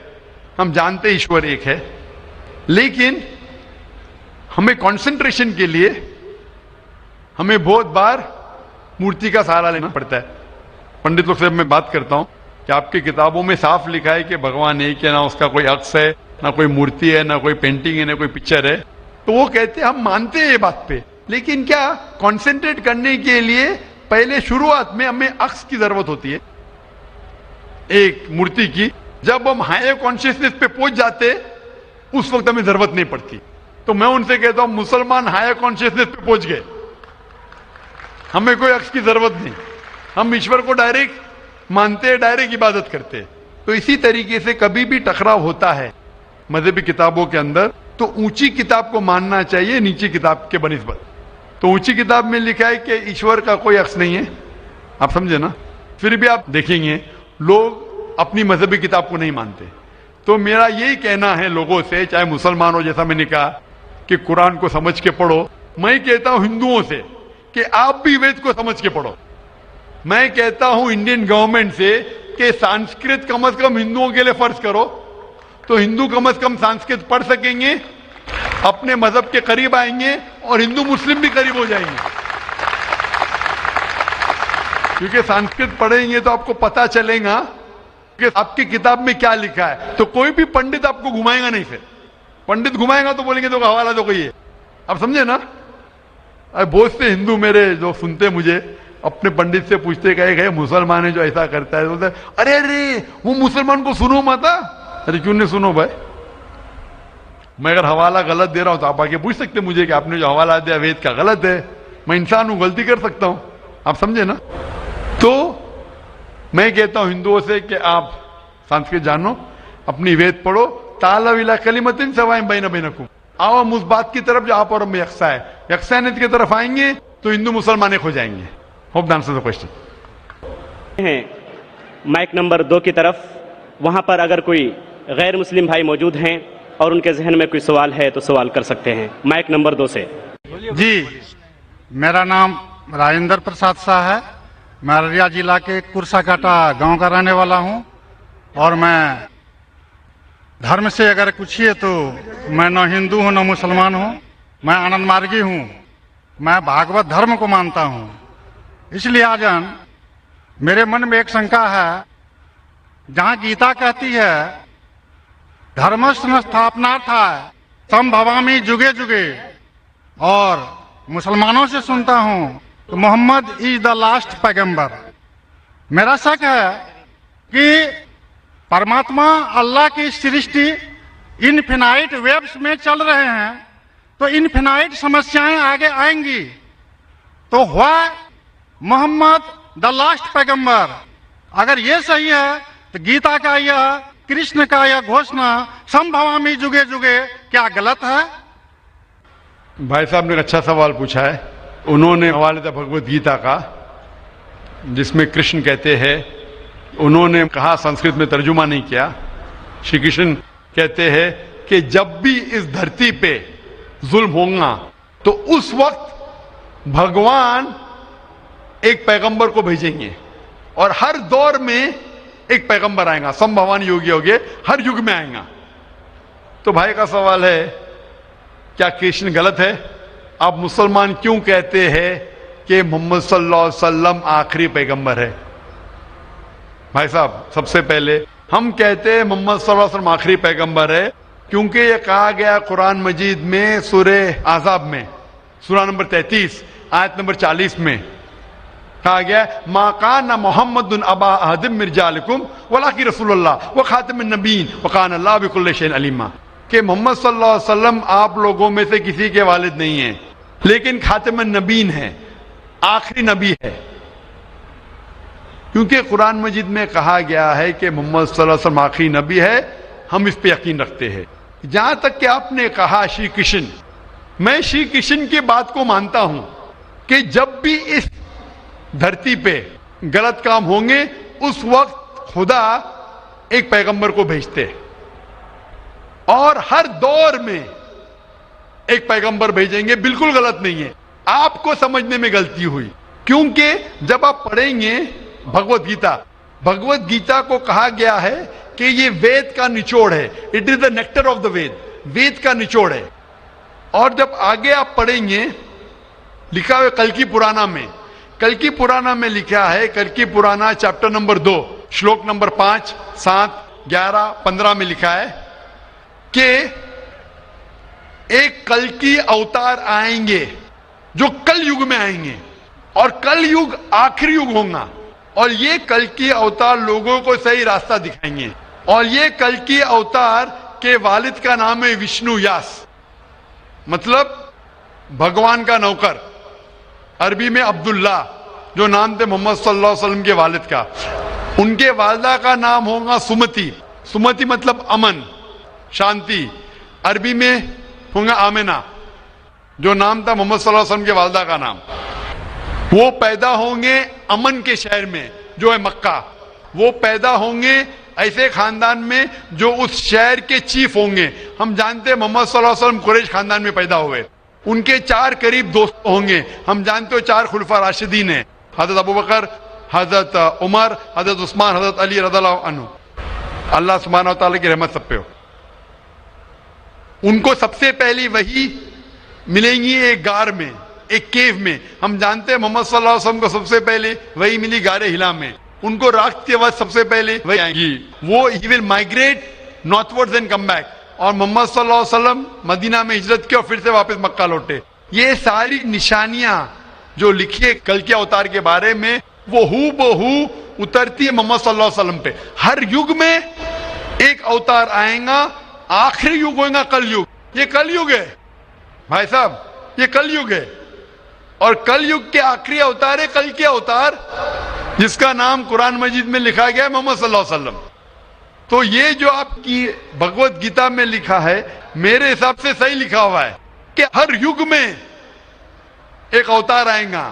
ہم جانتے ایشور ایک ہے, لیکن ہمیں کنسنٹریشن کے لیے ہمیں بہت بار مورتی کا سہارا لینا پڑتا ہے. پنڈت لوگ سے میں بات کرتا ہوں کہ آپ کی کتابوں میں صاف لکھا ہے کہ بھگوان ایک ہے, نہ اس کا کوئی عکس ہے, نہ کوئی مورتی ہے, نہ کوئی پینٹنگ ہے, نہ کوئی پکچر ہے. تو وہ کہتے ہیں ہم مانتے ہیں یہ بات پہ, لیکن کیا کنسنٹریٹ کرنے کے لیے پہلے شروعات میں ہمیں عکس کی ضرورت ہوتی ہے, ایک مورتی کی. جب ہم ہائر کانشیسنیس پہ پہنچ جاتے اس وقت ہمیں ضرورت نہیں پڑتی. تو میں ان سے کہتا ہوں مسلمان ہائر کانشیسنیس پہ پہنچ گئے, ہمیں کوئی عکس کی ضرورت نہیں, ہم ایشور کو ڈائریکٹ مانتے, ڈائریکٹ عبادت کرتے. تو اسی طریقے سے کبھی بھی ٹکراؤ ہوتا ہے مذہبی کتابوں کے اندر تو اونچی کتاب کو ماننا چاہیے نیچی کتاب کے بنسبت. تو اونچی کتاب میں لکھا ہے کہ ایشور کا کوئی عکس نہیں ہے, آپ سمجھے نا. پھر بھی آپ دیکھیں گے لوگ اپنی مذہبی کتاب کو نہیں مانتے. تو میرا یہی کہنا ہے لوگوں سے, چاہے مسلمان ہو, جیسا میں نے کہا کہ قرآن کو سمجھ کے پڑھو. میں کہتا ہوں ہندوؤں سے کہ آپ بھی وید کو سمجھ کے پڑھو. میں کہتا ہوں انڈین گورنمنٹ سے کہ سانسکرت کم از کم ہندوؤں کے لیے فرض کرو, تو ہندو کم از کم سانسکرت پڑھ سکیں گے, اپنے مذہب کے قریب آئیں گے, اور ہندو مسلم بھی قریب ہو جائیں گے. کیونکہ سانسکرت پڑھیں گے تو آپ کو پتا چلے گا کہ آپ کی کتاب میں کیا لکھا ہے. تو کوئی بھی پنڈت آپ کو گھمائے گا نہیں. پھر پنڈت گھمائے گا تو بولیں گے تو حوالہ دو کوئی ہے. آپ سمجھے نا. بہت سے ہندو میرے جو سنتے مجھے اپنے پنڈت سے پوچھتے کہ مسلمان ہے جو ایسا کرتا ہے, بولتے ارے ارے وہ مسلمان کو سنو مت. ارے کیوں نہیں سنو بھائی, میں اگر حوالہ غلط دے رہا ہوں تو آپ آگے پوچھ سکتے مجھے کہ آپ نے جو حوالہ دیا وید کا غلط ہے. میں انسان ہوں, غلطی کر سکتا ہوں, آپ سمجھے نا. تو میں کہتا ہوں ہندوؤں سے کہ آپ سنسکرت جانو, اپنی وید پڑھو, تعالوا الی کلمۃ سواء بین بینکم, آؤ ہم اس بات کی طرف جو آپ اور ہم یکساں ہے, یکسانیت کی طرف آئیں گے تو ہندو مسلمان ایک ہو جائیں گے. Hope the answer the question. ہیں مائک نمبر 2 کی طرف, وہاں پر اگر کوئی غیر مسلم بھائی موجود ہیں اور ان کے ذہن میں کوئی سوال ہے تو سوال کر سکتے ہیں. مائک نمبر 2 سے. جی, میرا نام راجندر پرساد شاہ ہے. میں ارریہ ضلع کے کرسا کاٹا گاؤں کا رہنے والا ہوں, اور میں دھرم سے اگر پوچھیے تو میں نہ ہندو ہوں نہ مسلمان ہوں, میں آنند مارگی ہوں. میں بھاگوت دھرم کو مانتا ہوں. اس لحاظاً میرے من میں ایک شنکا ہے, جہاں گیتا کہتی ہے دھرم سنستھاپنارتھائے سمبھوامی جگے جگے, اور مسلمانوں سے سنتا ہوں کہ محمد از دا لاسٹ پیغمبر. میرا شک ہے کہ پرماتما اللہ کی سرشٹی انفینائٹ ویبس میں چل رہے ہیں, تو انفینائٹ سمسیایں آگے آئیں گی. تو ہوا محمد دا لاسٹ پیغمبر. اگر یہ صحیح ہے تو گیتا کا یہ کرشن کا یہ گھوشنا سمبھوامی جگے جگے کیا غلط ہے؟ بھائی صاحب نے ایک اچھا سوال پوچھا ہے. انہوں نے حوالہ تھا بھگوت گیتا کا, جس میں کرشن کہتے ہیں, انہوں نے کہا سنسکرت میں ترجمہ نہیں کیا. شری کرشن کہتے ہیں کہ جب بھی اس دھرتی پہ ظلم ہوگا تو اس وقت بھگوان ایک پیغمبر کو بھیجیں گے, اور ہر دور میں ایک پیغمبر آئے گا. سمبھوان یوگی ہوگے, ہر یگ میں آئے گا. تو بھائی کا سوال ہے کیا کرشن غلط ہے؟ آپ مسلمان کیوں کہتے ہیں کہ محمد صلی اللہ علیہ وسلم آخری پیغمبر ہے؟ بھائی صاحب, سب سے پہلے ہم کہتے ہیں محمد صلی اللہ علیہ وسلم آخری پیغمبر ہے کیونکہ یہ کہا گیا قرآن مجید میں سورہ احزاب میں, سورہ نمبر 33 آیت نمبر 40 میں کہا گیا ما کان محمد ابا احد من رجالکم ولکن رسول اللہ وخاتم النبیین وکان اللہ بکل شیء علیما, کہ محمد صلی اللہ علیہ وسلم آپ لوگوں میں سے کسی کے والد نہیں ہیں, لیکن خاتم النبیین ہیں, آخری نبی ہے. کیونکہ قرآن مجید میں کہا گیا ہے کہ محمد صلی اللہ علیہ وسلم آخری نبی ہے, ہم اس پہ یقین رکھتے ہیں. جہاں تک کہ آپ نے کہا شری کرشن, میں شری کرشن کی بات کو مانتا ہوں کہ جب بھی اس دھرتی پہ غلط کام ہوں گے اس وقت خدا ایک پیغمبر کو بھیجتے, اور ہر دور میں ایک پیغمبر بھیجیں گے. بالکل غلط نہیں ہے, آپ کو سمجھنے میں غلطی ہوئی, کیونکہ جب آپ پڑھیں گے بھگوت گیتا, بھگوت گیتا کو کہا گیا ہے کہ یہ وید کا نچوڑ ہے. It is the nectar of the Veda, Veda کا نچوڑ ہے. اور جب آگے آپ پڑھیں گے لکھا ہوا کلکی پرانا میں, کلکی پرانا میں لکھا ہے, کلکی پرانا چیپٹر نمبر 2 شلوک نمبر 5, 7, 11, 15 میں لکھا ہے کہ ایک کلکی اوتار آئیں گے جو کل یگ میں آئیں گے, اور کل یگ آخری یگ ہوگا, اور یہ کلکی اوتار لوگوں کو صحیح راستہ دکھائیں گے. اور یہ کلکی اوتار کے والد کا نام ہے وشنو یاس, مطلب بھگوان کا نوکر, عربی میں عبداللہ, جو نام تھے محمد صلی اللہ علیہ وسلم کے والد کا. ان کے والدہ کا نام ہوگا سمتی, سمتی مطلب امن, شانتی. عربی میں ہوگا آمنہ, جو نام تھا محمد صلی اللہ علیہ وسلم کے والدہ کا نام. وہ پیدا ہوں گے امن کے شہر میں جو ہے مکہ. وہ پیدا ہوں گے ایسے خاندان میں جو اس شہر کے چیف ہوں گے. ہم جانتے ہیں محمد صلی اللہ علیہ وسلم قریش خاندان میں پیدا ہوئے. ان کے 4 قریب دوست ہوں گے. ہم جانتے ہو 4 خلفاء راشدین ہیں, حضرت ابوبکر, حضرت عمر, حضرت عثمان, حضرت علی رضی اللہ عنہ. اللہ سبحانہ و تعالیٰ کی رحمت سب پہ ہو. ان کو سب سے پہلی وحی ملیں گی ایک غار میں, ایک کیو میں. ہم جانتے ہیں محمد صلی اللہ علیہ وسلم کو سب سے پہلے وحی ملی غار ہرا میں. ان کو رات کے وقت سب سے پہلے وحی آئے گی. وہ ہی will migrate northwards and come back. اور محمد صلی اللہ علیہ وسلم مدینہ میں ہجرت کی اور پھر سے واپس مکہ لوٹے. یہ ساری نشانیاں جو لکھی ہے کل کے اوتار کے بارے میں, وہ ہو بہو اترتی ہے محمد صلی اللہ علیہ وسلم پہ. ہر یگ میں ایک اوتار آئے گا, آخری یگ ہوگا کل یگ. یہ کل یگ ہے بھائی صاحب, یہ کل یگ ہے. اور کل یگ کے آخری اوتار ہے کل کے اوتار، جس کا نام قرآن مجید میں لکھا گیا ہے محمد صلی اللہ علیہ وسلم. تو یہ جو آپ کی بھگوت گیتا میں لکھا ہے میرے حساب سے صحیح لکھا ہوا ہے کہ ہر یگ میں ایک اوتار آئے گا،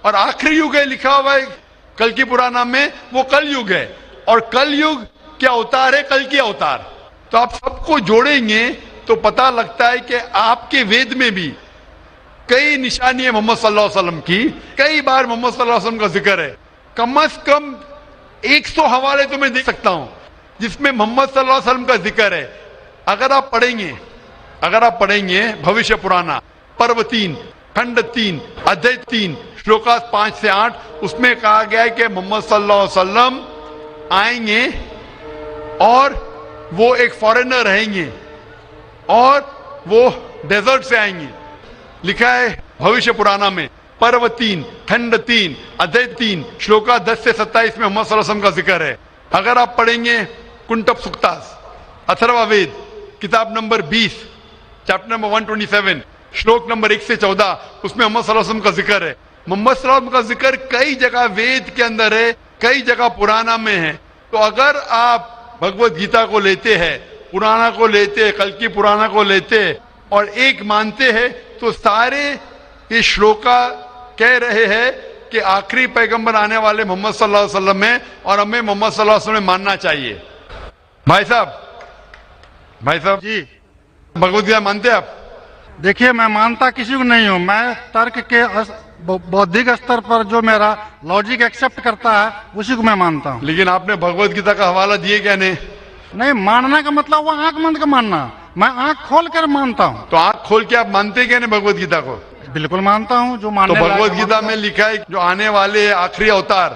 اور آخری یگ ہے لکھا ہوا ہے کل کی پرانا میں، وہ کل یگ ہے، اور کل یگ کیا اوتار ہے کل کی اوتار. تو آپ سب کو جوڑیں گے تو پتہ لگتا ہے کہ آپ کے وید میں بھی کئی نشانی ہے محمد صلی اللہ علیہ وسلم کی، کئی بار محمد صلی اللہ علیہ وسلم کا ذکر ہے. کم از کم 100 حوالے تو میں دے سکتا ہوں جس میں محمد صلی اللہ علیہ وسلم کا ذکر ہے. اگر آپ پڑھیں گے بھوشیہ پرانا پرو 3 کھنڈ 3 ادھیے 3 شلوکاس 5 سے 8، اس میں کہا گیا ہے کہ محمد صلی اللہ علیہ وسلم آئیں گے اور وہ ایک فارینر رہیں گے اور وہ ڈیزرٹ سے آئیں گے. لکھا ہے بھوشیہ پرانا میں پرو 3 کھنڈ 3 ادھیے 3 شلوکا 10 سے 27 میں محمد صلی اللہ علیہ وسلم کا ذکر ہے. اگر آپ پڑھیں گے کنٹپ سکتاس اتھروا وید کتاب نمبر 20 چیپٹر نمبر 127 شلوک نمبر 1 سے 14، اس میں محمد صلی اللہ علیہ وسلم کا ذکر ہے. محمد صلی اللہ علیہ وسلم کا ذکر کئی جگہ وید کے اندر ہے، کئی جگہ پرانا میں ہے. تو اگر آپ بھگوت گیتا کو لیتے ہیں، پرانا کو لیتے، کل کی پرانا کو لیتے اور ایک مانتے ہیں، تو سارے یہ شلوکا کہہ رہے ہیں کہ آخری پیغمبر آنے والے محمد صلی اللہ علیہ وسلم ہیں اور ہمیں محمد صلی اللہ علیہ وسلم ماننا چاہیے. بھائی صاحب جی بھگوت گیتا مانتے ہیں آپ؟ دیکھیے، میں مانتا کسی کو نہیں ہوں. میں ترک کے بودھک استر پر جو میرا لاجک ایکسپٹ کرتا ہے اسی کو میں مانتا ہوں. لیکن آپ نے بھگوت گیتا کا حوالہ دیے کیا نہیں؟ نہیں، ماننا کا مطلب وہ آنکھ بند کا ماننا، میں آنکھ کھول کر مانتا ہوں. تو آنکھ کھول کے آپ مانتے کیا نہیں بھگوت گیتا کو؟ بالکل مانتا ہوں. جو تو ماننے لائق بھگوت گیتا مانتا میں لکھا ہے جو آنے والے آخری اوتار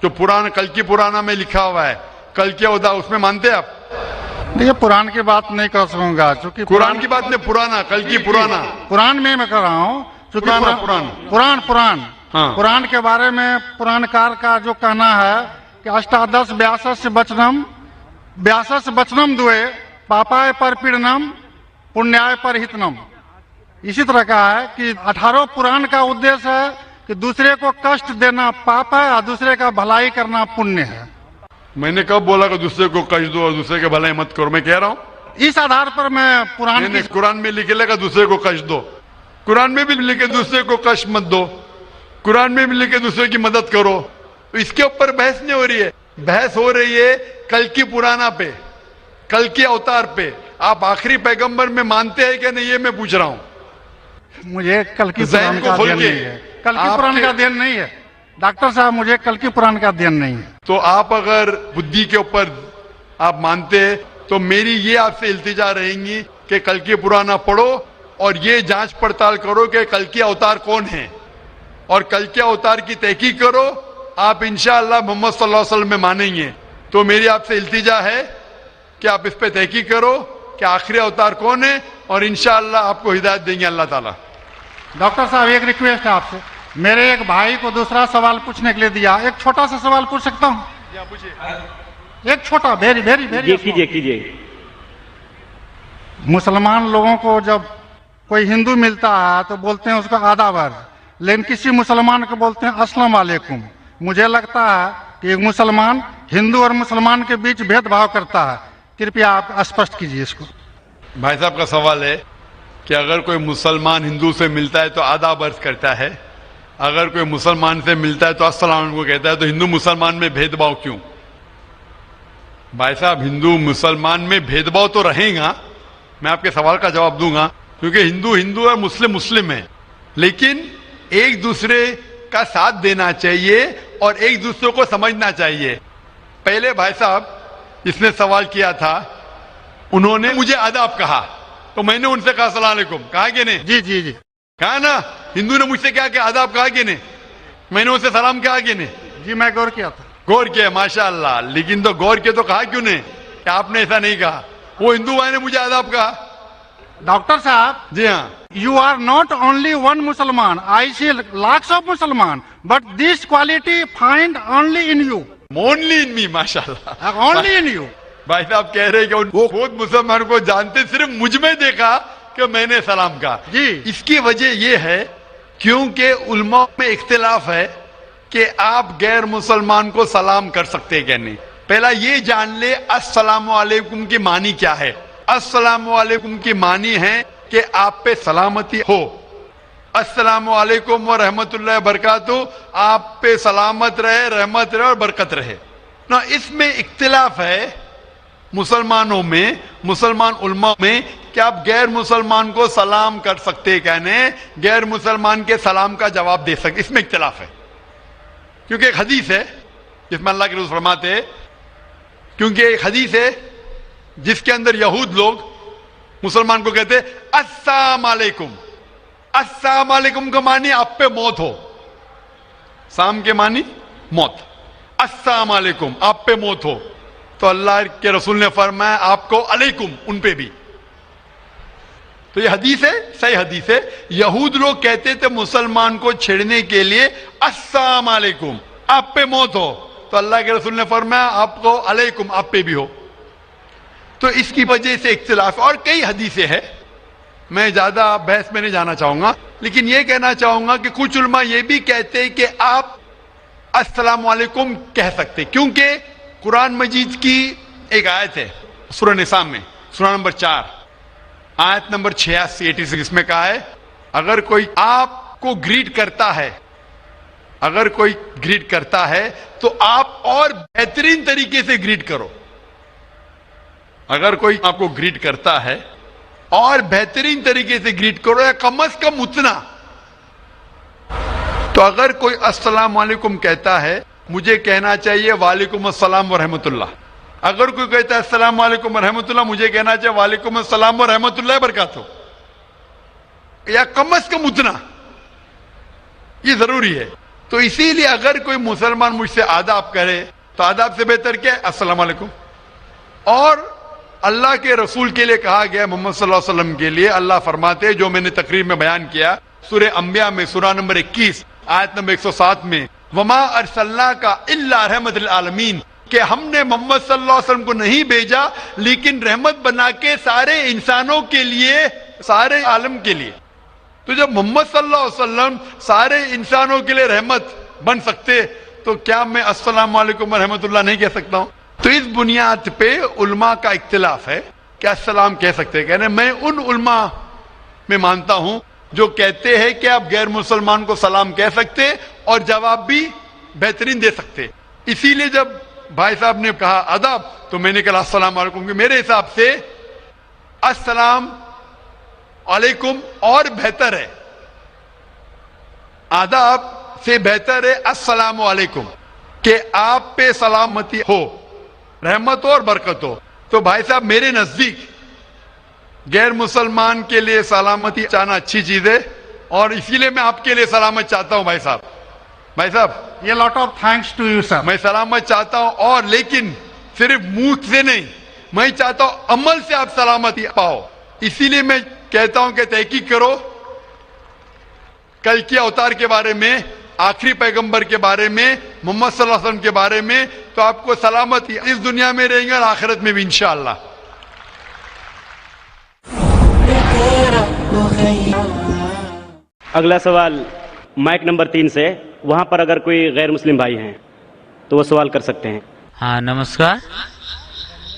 جو پرانا کل کی پرانا میں لکھا ہوا ہے کل کے اوتار، اس میں مانتے ہیں آپ؟ ہوں. دیکھیے، قرآن کی بات نہیں کر سکوں گا چونکہ قرآن کی بات نہیں، پرانا کل کی پرانا قرآن میں کر رہا ہوں چونکہ قرآن. ہاں. قرآن کے بارے میں پران کار کا جو کہنا ہے کہ اشٹادش 82 بچنم دوئے پاپائے پر پیڑنم پنیائے پر ہتنم. اسی طرح کا ہے کہ 18 پران کا ادیش ہے کہ دوسرے کو کشٹ دینا پاپ ہے اور دوسرے کا بھلائی کرنا پنیہ ہے. میں نے کب بولا کہ دوسرے کو کشٹ دو اور دوسرے کے بھلائی مت کرو؟ میں کہہ رہا ہوں اس آدھار پر میں قرآن میں لکھے لگا دوسرے کو کشٹ دو، قرآن میں بھی لکھے دوسرے کو کشٹ مت دو، قرآن میں بھی لکھے دوسرے کی مدد کرو. اس کے اوپر بحث نہیں ہو رہی ہے، بحث ہو رہی ہے کل کی پرانا پہ، کل کے اوتار پہ. آپ آخری پیغمبر میں مانتے ہیں کہ نہیں یہ میں پوچھ رہا ہوں. مجھے کل کی ذہن پران کو کا کھول دھیان کے نہیں ہے. کل کی پران کا دھیان نہیں ہے ڈاکٹر صاحب، مجھے کل کی پران کا دھیان نہیں ہے. تو آپ اگر بدھی کے اوپر آپ مانتے ہیں تو میری یہ آپ سے التجا رہیں گی کہ کل کی پرانا پڑھو اور یہ جانچ پڑتال کرو کہ کل کے اوتار کون ہیں اور کل کے اوتار کی تحقیق کرو. آپ انشاءاللہ محمد صلی اللہ علیہ وسلم میں مانیں گے. تو میری آپ سے التجا ہے کہ آپ اس پہ تحقیق کرو کہ آخری اوتار کون ہے اور انشاءاللہ آپ کو ہدایت دیں گے اللہ تعالیٰ. ڈاکٹر صاحب، ایک ریکویسٹ ہے آپ سے. میرے ایک بھائی کو دوسرا سوال پوچھنے کے لیے دیا، ایک چھوٹا سا سوال پوچھ سکتا ہوں؟ ایک چھوٹا جی کیجیے. مسلمان لوگوں کو جب کوئی ہندو ملتا ہے تو بولتے ہیں اس کا آداب، لیکن کسی مسلمان کو بولتے ہیں السلام علیکم. مجھے لگتا ہے کہ ایک مسلمان ہندو اور مسلمان کے بیچ بھید بھاؤ کرتا ہے. کرپیا آپ اسپشٹ کیجیے اس کو. بھائی صاحب کا سوال ہے کہ اگر کوئی مسلمان ہندو سے ملتا ہے تو آداب عرض کرتا ہے، اگر کوئی مسلمان سے ملتا ہے تو السلام علیکم کہتا ہے، تو ہندو مسلمان میں بھید بھاؤ کیوں؟ بھائی صاحب، ہندو مسلمان میں بھید بھاؤ تو رہے گا، میں آپ کے سوال کا جواب دوں گا، کیونکہ ہندو ہندو اور مسلم مسلم ہے، لیکن ایک دوسرے کا ساتھ دینا چاہیے اور ایک دوسرے کو سمجھنا چاہیے. پہلے بھائی صاحب جس نے سوال کیا تھا انہوں نے مجھے آداب کہا تو میں نے ان سے کہا السلام علیکم، کہا کہ نہیں؟ جی کہا نا. ہندو نے مجھ سے کیا کہ آداب کہا کہ نہیں؟ میں نے ان سے سلام کہا کہ نہیں؟ جی میں غور کیا تھا. غور کیا، ماشاءاللہ. لیکن تو غور کیا تو کہا کیوں نہیں کہ آپ نے ایسا نہیں کہا؟ وہ ہندو بھائی نے مجھے آداب کہا. ڈاکٹر صاحب، جی ہاں، you are not only one Musliman. I see lakhs of Musliman, but this quality find only in you. only in me, ماشاءاللہ. Only in you. بھائی صاحب کہہ رہے کہ وہ خود مسلمان کو جانتے، صرف مجھ میں دیکھا کہ میں نے سلام کہا. جی. اس کی وجہ یہ ہے کیونکہ علماء میں اختلاف ہے کہ آپ غیر مسلمان کو سلام کر سکتے کہ نہیں. پہلا یہ جان لے السلام علیکم کی معنی کیا ہے. السلام علیکم کی معنی ہے کہ آپ پہ سلامتی ہو. السلام علیکم ورحمۃ اللہ وبرکاتہ، آپ پہ سلامت رہے، رحمت رہے اور برکت رہے. نا اس میں اختلاف ہے مسلمانوں میں، مسلمان علماء میں، کہ آپ غیر مسلمان کو سلام کر سکتے کہنے، غیر مسلمان کے سلام کا جواب دے سکتے. اس میں اختلاف ہے، کیونکہ ایک حدیث ہے جس میں اللہ کے رسول فرماتے ہیں، کیونکہ ایک حدیث ہے جس کے اندر یہود لوگ مسلمان کو کہتے السلام علیکم. السلام علیکم کا معنی آپ پہ موت ہو. سام کے معنی موت. السلام علیکم آپ پہ موت ہو. تو اللہ کے رسول نے فرمایا آپ کو علیکم ان پہ بھی. تو یہ حدیث ہے، صحیح حدیث ہے. یہود لوگ کہتے تھے مسلمان کو چھیڑنے کے لیے السلام علیکم آپ پہ موت ہو. تو اللہ کے رسول نے فرمایا آپ کو علیکم آپ پہ بھی ہو. تو اس کی وجہ سے اختلاف. اور کئی حدیثیں ہیں، میں زیادہ بحث میں نہیں جانا چاہوں گا، لیکن یہ کہنا چاہوں گا کہ کچھ علماء یہ بھی کہتے ہیں کہ آپ السلام علیکم کہہ سکتے، کیونکہ قرآن مجید کی ایک آیت ہے سورہ نساء میں، سورہ نمبر 4 آیت نمبر 86 میں کہا ہے اگر کوئی آپ کو گریٹ کرتا ہے، اگر کوئی گریٹ کرتا ہے تو آپ اور بہترین طریقے سے گریٹ کرو. اگر کوئی آپ کو گریٹ کرتا ہے اور بہترین طریقے سے گریٹ کرو، یا کم از کم اتنا. تو اگر کوئی السلام علیکم کہتا ہے، مجھے کہنا چاہیے وعلیکم السلام ورحمۃ اللہ. اگر کوئی کہتا ہے السلام علیکم ورحمۃ اللہ، مجھے کہنا چاہیے وعلیکم السلام ورحمۃ اللہ وبرکاتہ، یا کم از کم اتنا. یہ ضروری ہے. تو اسی لیے اگر کوئی مسلمان مجھ سے آداب کرے تو آداب سے بہتر کیا ہے؟ السلام علیکم. اور اللہ کے رسول کے لیے کہا گیا محمد صلی اللہ علیہ وسلم کے لیے، اللہ فرماتے جو میں نے تقریر میں بیان کیا سورہ انبیاء میں سورہ نمبر 21 آیت نمبر 107 میں، وما ارسلناک الا رحمت للعالمین، کہ ہم نے محمد صلی اللہ علیہ وسلم کو نہیں بھیجا لیکن رحمت بنا کے سارے انسانوں کے لیے، سارے عالم کے لیے. تو جب محمد صلی اللہ علیہ وسلم سارے انسانوں کے لیے رحمت بن سکتے تو کیا میں السلام علیکم ورحمۃ اللہ نہیں کہہ سکتا ہوں؟ تو اس بنیاد پہ علماء کا اختلاف ہے کہ السلام کہہ سکتے. کہنے میں ان علماء میں مانتا ہوں جو کہتے ہیں کہ آپ غیر مسلمان کو سلام کہہ سکتے اور جواب بھی بہترین دے سکتے. اسی لیے جب بھائی صاحب نے کہا آداب تو میں نے کہا السلام علیکم، کہ میرے حساب سے السلام علیکم اور بہتر ہے، آداب سے بہتر ہے السلام علیکم، کہ آپ پہ سلامتی ہو، رحمت ہو اور برکت ہو. تو بھائی صاحب میرے نزدیک غیر مسلمان کے لیے سلامتی چاہنا اچھی چیز ہے، اور اسی لیے میں آپ کے لیے سلامت چاہتا ہوں. بھائی صاحب یہ lot of thanks to you sir. میں سلامت چاہتا ہوں، اور لیکن صرف منہ سے نہیں، میں چاہتا ہوں عمل سے آپ سلامتی پاؤ. اسی لیے میں کہتا ہوں کہ تحقیق کرو کل کے اوتار کے بارے میں، آخری پیغمبر کے بارے میں، محمد صلی اللہ علیہ وسلم کے بارے میں، تو آپ کو سلامتی اس دنیا میں رہیں گے اور آخرت میں بھی انشاءاللہ. اگلا سوال مائک نمبر 3 سے، وہاں پر اگر کوئی غیر مسلم بھائی ہیں تو وہ سوال کر سکتے ہیں. ہاں نمسکار.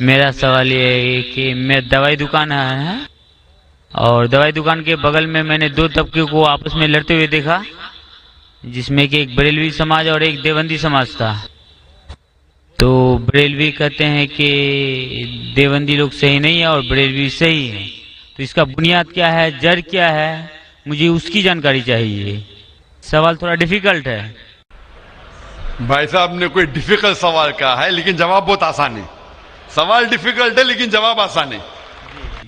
میرا سوال یہ ہے کہ میں دوائی دکان ہے، اور دوائی دکان کے بغل میں نے 2 طبقے کو آپس میں لڑتے ہوئے دیکھا، جس میں کہ ایک بریلوی سماج اور ایک دیوبندی سماج تھا. تو بریلوی کہتے ہیں کہ دیوبندی لوگ صحیح نہیں ہے اور بریلوی صحیح ہے. تو اس کا بنیاد کیا ہے، جڑ کیا ہے، مجھے اس کی جانکاری چاہیے. سوال تھوڑا ڈیفیکلٹ ہے. بھائی صاحب نے کوئی ڈیفیکلٹ سوال کہا ہے لیکن جواب بہت آسان ہے. سوال ڈیفیکلٹ ہے لیکن جواب آسان ہے،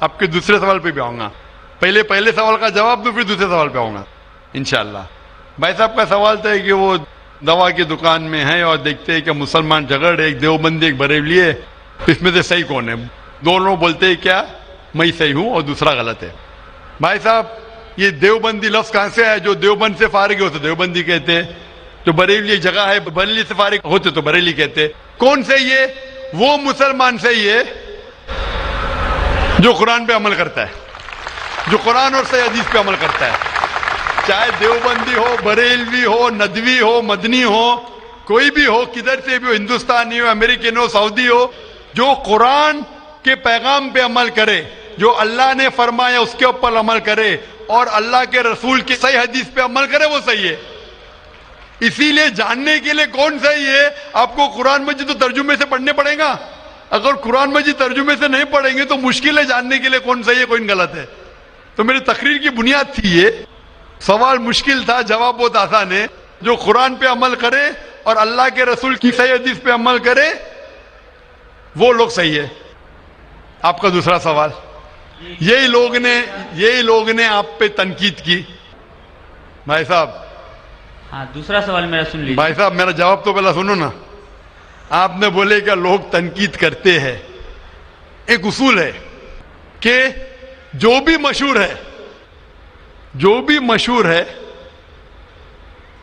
آپ کے دوسرے سوال پہ بھی آؤں گا. پہلے سوال کا جواب دوں پھر دوسرے سوال پہ آؤں گا انشاءاللہ. بھائی صاحب کا سوال تھا کہ وہ دوا کی دکان میں ہے اور دیکھتے ہیں کہ مسلمان جھگڑ، ایک دیوبندی ایک بریلوی ہے، اس میں سے صحیح کون ہے؟ دونوں بولتے ہیں کیا میں صحیح ہوں اور دوسرا غلط ہے. بھائی صاحب یہ دیوبندی لفظ کہاں سے ہے؟ جو دیوبند سے فارغ ہوتے دیوبندی کہتے ہیں، جو بریلی جگہ ہے بریلی سے فارغ ہوتے تو بریلی کہتے. کون سے یہ؟ وہ مسلمان سے یہ جو قرآن پہ عمل کرتا ہے, جو قرآن اور صحیح حدیث پہ عمل کرتا ہے, چاہے دیوبندی ہو, بریلوی ہو, ندوی ہو, مدنی ہو, کوئی بھی ہو, کدھر سے بھی ہو, ہندوستانی ہو, امریکن ہو, سعودی ہو, جو قرآن کے پیغام پہ عمل کرے, جو اللہ نے فرمایا اس کے اوپر عمل کرے اور اللہ کے رسول کی صحیح حدیث پہ عمل کرے, وہ صحیح ہے. اسی لیے جاننے کے لیے کون صحیح ہے, آپ کو قرآن مجید تو ترجمے سے پڑھنے پڑے گا. اگر قرآن مجید ترجمے سے نہیں پڑھیں گے تو مشکل ہے جاننے کے لیے کون صحیح ہے کون غلط ہے. تو میری تقریر کی بنیاد تھی یہ. سوال مشکل تھا, جواب بہت آسان ہے. جو قرآن پہ عمل کرے اور اللہ کے رسول کی صحیح حدیث پہ عمل کرے وہ لوگ صحیح ہے. آپ کا دوسرا سوال, یہی لوگ نے آپ پہ تنقید کی. بھائی صاحب, ہاں دوسرا سوال میرا سن لیجیے. بھائی صاحب میرا جواب تو پہلا سنو نا. آپ نے بولے کہ لوگ تنقید کرتے ہیں. ایک اصول ہے کہ جو بھی مشہور ہے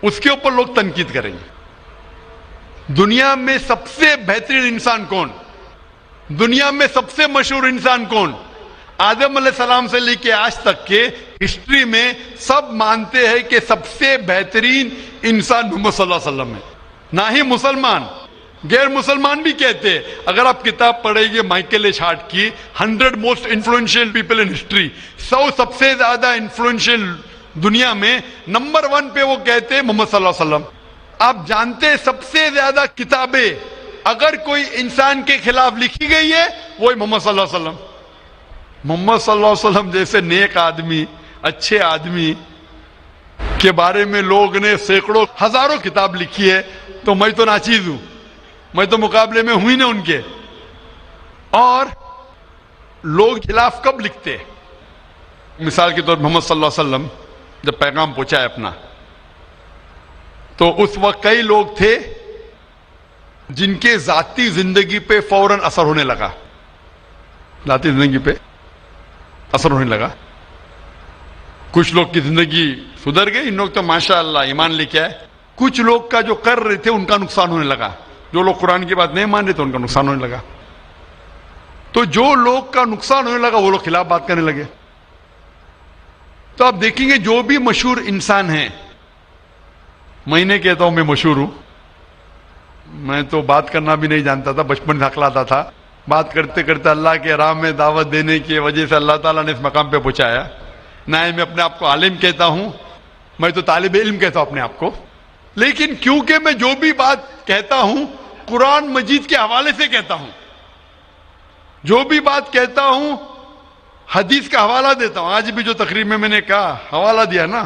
اس کے اوپر لوگ تنقید کریں گے. دنیا میں سب سے بہترین انسان کون, دنیا میں سب سے مشہور انسان کون, آدم علیہ السلام سے لے کے آج تک کے ہسٹری میں سب مانتے ہیں کہ سب سے بہترین انسان محمد صلی اللہ علیہ وسلم ہے. نہ ہی مسلمان, غیر مسلمان بھی کہتے ہیں. اگر آپ کتاب پڑھیں گے مائیکل ایچ ہارٹ کی 100 most influential people in history, 100 سب سے زیادہ انفلوئنشیل دنیا میں, نمبر 1 پہ وہ کہتے ہیں محمد صلی اللہ علیہ وسلم. آپ جانتے ہیں سب سے زیادہ کتابیں اگر کوئی انسان کے خلاف لکھی گئی ہے وہی محمد صلی اللہ علیہ وسلم. محمد صلی اللہ علیہ وسلم جیسے نیک آدمی, اچھے آدمی کے بارے میں لوگ نے سینکڑوں ہزاروں کتاب لکھی ہے. تو میں تو ناچیز ہوں, میں تو مقابلے میں ہوں ہی نا ان کے. اور لوگ خلاف کب لکھتے, مثال کے طور پر محمد صلی اللہ علیہ وسلم جب پیغام پہنچا ہے اپنا, تو اس وقت کئی لوگ تھے جن کے ذاتی زندگی پہ فوراً اثر ہونے لگا. ذاتی زندگی پہ اثر ہونے لگا. کچھ لوگ کی زندگی سدھر گئی, ان لوگ تو ماشاءاللہ ایمان لے کے آئے. کچھ لوگ کا جو کر رہے تھے ان کا نقصان ہونے لگا. جو لوگ قرآن کی بات نہیں مان رہے تھے ان کا نقصان ہونے لگا. تو جو لوگ کا نقصان ہونے لگا وہ لوگ خلاف بات کرنے لگے. تو آپ دیکھیں گے جو بھی مشہور انسان ہیں, میں نہیں کہتا ہوں میں مشہور ہوں, میں تو بات کرنا بھی نہیں جانتا تھا, بچپن سے ہکلاتا تھا. بات کرتے کرتے اللہ کے راہ میں دعوت دینے کی وجہ سے اللہ تعالیٰ نے اس مقام پہ پہنچایا. نہ میں اپنے آپ کو عالم کہتا ہوں, میں تو طالب علم کہتا ہوں اپنے آپ کو. لیکن کیونکہ میں جو بھی بات کہتا ہوں قرآن مجید کے حوالے سے کہتا ہوں, جو بھی بات کہتا ہوں حدیث کا حوالہ دیتا ہوں. آج بھی جو تقریر میں نے کہا حوالہ دیا نا,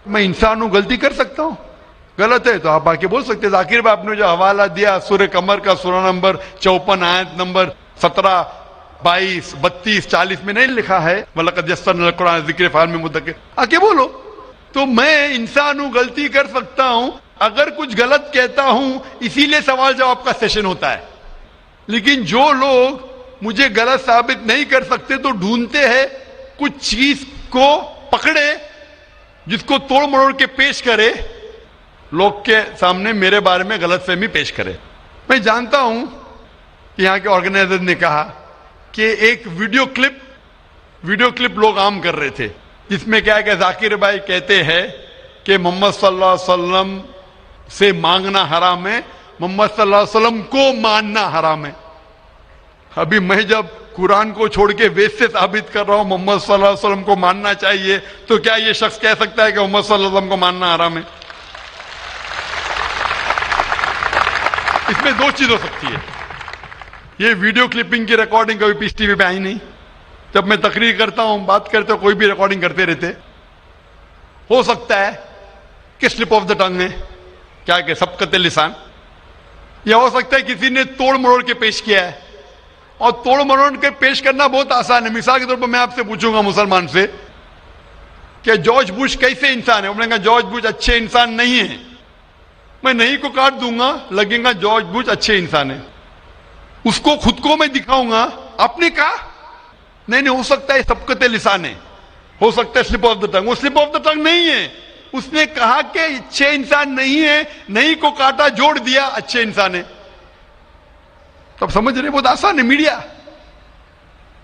میں انسان ہوں, غلطی کر سکتا ہوں. غلط ہے تو آپ آ کے بول سکتے. ذاکر بھائی آپ نے جو حوالہ دیا سورہ قمر کا سورہ نمبر 54 آیت نمبر 17, 22, 32, 40 میں نہیں لکھا ہے وَلَقَدْ يَسَّرْنَا الْقُرْآنَ لِلذِّكْرِ فَهَلْ مِن مُدَّكِرٍ, آ کے بولو. تو میں انسان ہوں, غلطی کر سکتا ہوں. اگر کچھ غلط کہتا ہوں اسی لیے سوال جواب کا سیشن ہوتا ہے. لیکن جو لوگ مجھے غلط ثابت نہیں کر سکتے تو ڈھونڈتے ہیں کچھ چیز کو پکڑے جس کو توڑ مروڑ کے پیش کرے, لوگ کے سامنے میرے بارے میں غلط فہمی پیش کرے. میں جانتا ہوں کہ یہاں کے آرگنائزر نے کہا کہ ایک ویڈیو کلپ لوگ عام کر رہے تھے جس میں کیا ہے کہ ذاکر بھائی کہتے ہیں کہ محمد صلی اللہ علیہ وسلم سے مانگنا حرام ہے, محمد صلی اللہ علیہ وسلم کو ماننا حرام ہے. ابھی میں جب قرآن کو چھوڑ کے ویسٹ سے ثابت کر رہا ہوں محمد صلی اللہ علیہ وسلم کو ماننا چاہیے, تو کیا یہ شخص کہہ سکتا ہے کہ محمد صلی اللہ علیہ وسلم کو ماننا حرام ہے؟ اس میں دو چیز ہو سکتی ہے. یہ ویڈیو کلپنگ کی ریکارڈنگ کبھی پیس ٹی وی پہ آئی نہیں. جب میں تقریر کرتا ہوں, بات کرتے ہوں, کوئی بھی ریکارڈنگ کرتے رہتے. ہو سکتا ہے کہ سلپ آف دا ٹنگ ہے, کیا کہ سبقت لسان, یا ہو سکتا ہے کسی نے توڑ مروڑ کے پیش کیا ہے. اور توڑ مروڑ کے پیش کرنا بہت آسان ہے. مثال کے طور پر میں آپ سے پوچھوں گا مسلمان سے کہ جارج بش کیسے انسان ہے, انہوں نے کہا جارج بش اچھے انسان نہیں ہے. میں نہیں کو کاٹ دوں گا, لگے گا جارج بش اچھے انسان ہے. اس کو خود کو میں دکھاؤں گا, آپ نے کہا نہیں, ہو سکتا ہے سبقت لسان ہے, ہو سکتا ہے سلپ آف دا ٹنگ. وہ سلپ آف دا ٹنگ نہیں ہے. اس نے کہا کہ اچھے انسان نہیں ہے, نہیں کو کاٹا, جوڑ دیا اچھے انسان ہے. تب سمجھ رہے, بہت آسان ہے. میڈیا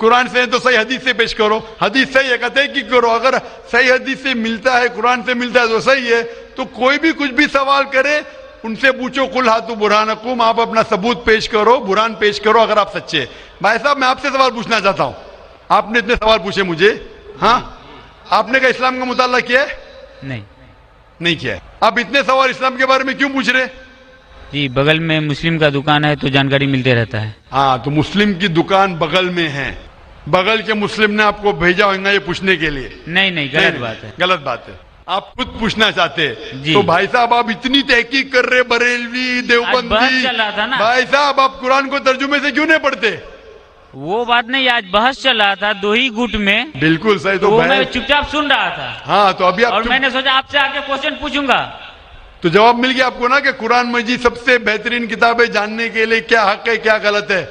قرآن سے تو صحیح حدیث سے پیش کرو, حدیث صحیح ہے کہتے ہیں کہ کرو, اگر صحیح حدیث سے ملتا ہے, قرآن سے ملتا ہے تو صحیح ہے. تو کوئی بھی کچھ بھی سوال کرے ان سے پوچھو, قل ہاتو برہانکم, آپ اپنا ثبوت پیش کرو, برہان پیش کرو اگر آپ سچے. بھائی صاحب میں آپ سے سوال پوچھنا چاہتا ہوں, آپ نے اتنے سوال پوچھے مجھے, ہاں آپ نے کہا اسلام کا مطالعہ کیا ہے؟ نہیں کیا ہے. آپ اتنے سوال اسلام کے بارے میں کیوں پوچھ رہے؟ جی بغل میں مسلم کا دکان ہے تو جانکاری ملتے رہتا ہے. ہاں تو مسلم کی دکان بغل میں ہے, بغل کے مسلم نے آپ کو بھیجا ہوگا یہ پوچھنے کے لیے؟ نہیں غلط بات ہے. غلط بات ہے, آپ خود پوچھنا چاہتے. جی. تو بھائی صاحب آپ اتنی تحقیق کر رہے, بریلوی دیوبندی, بحث چل رہا تھا نا. بھائی صاحب آپ قرآن کو ترجمے سے کیوں نہیں پڑھتے؟ وہ بات نہیں, آج بحث چل رہا تھا دو ہی گٹ میں, بالکل صحیح. تو وہ میں چپ چاپ سن رہا تھا. ہاں تو ابھی اور میں نے سوچا آپ سے آ کے کوشچن پوچھوں گا, تو جواب مل گیا آپ کو نا کہ قرآن مجید سب سے بہترین کتاب ہے جاننے کے لیے کیا حق ہے کیا غلط ہے,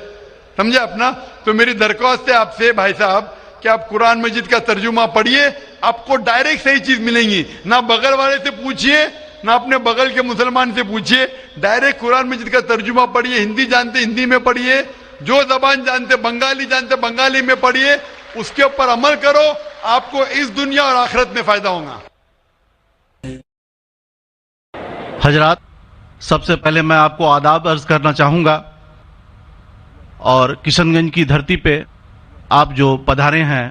سمجھے اپنا. تو میری درخواست ہے آپ سے بھائی صاحب کہ آپ قرآن مجید کا ترجمہ پڑھیے, آپ کو ڈائریکٹ صحیح چیز ملیں گی. نہ بغل والے سے پوچھیے نہ اپنے بغل کے مسلمان سے پوچھیے, ڈائریکٹ قرآن مجید کا ترجمہ پڑھیے. ہندی جانتے ہندی میں پڑھیے, جو زبان جانتے بنگالی جانتے بنگالی میں پڑھیے, اس کے اوپر عمل کرو, آپ کو اس دنیا اور آخرت میں فائدہ ہوگا. حضرات, سب سے پہلے میں آپ کو آداب عرض کرنا چاہوں گا, اور کشن گنج کی دھرتی پہ آپ جو پدھارے ہیں,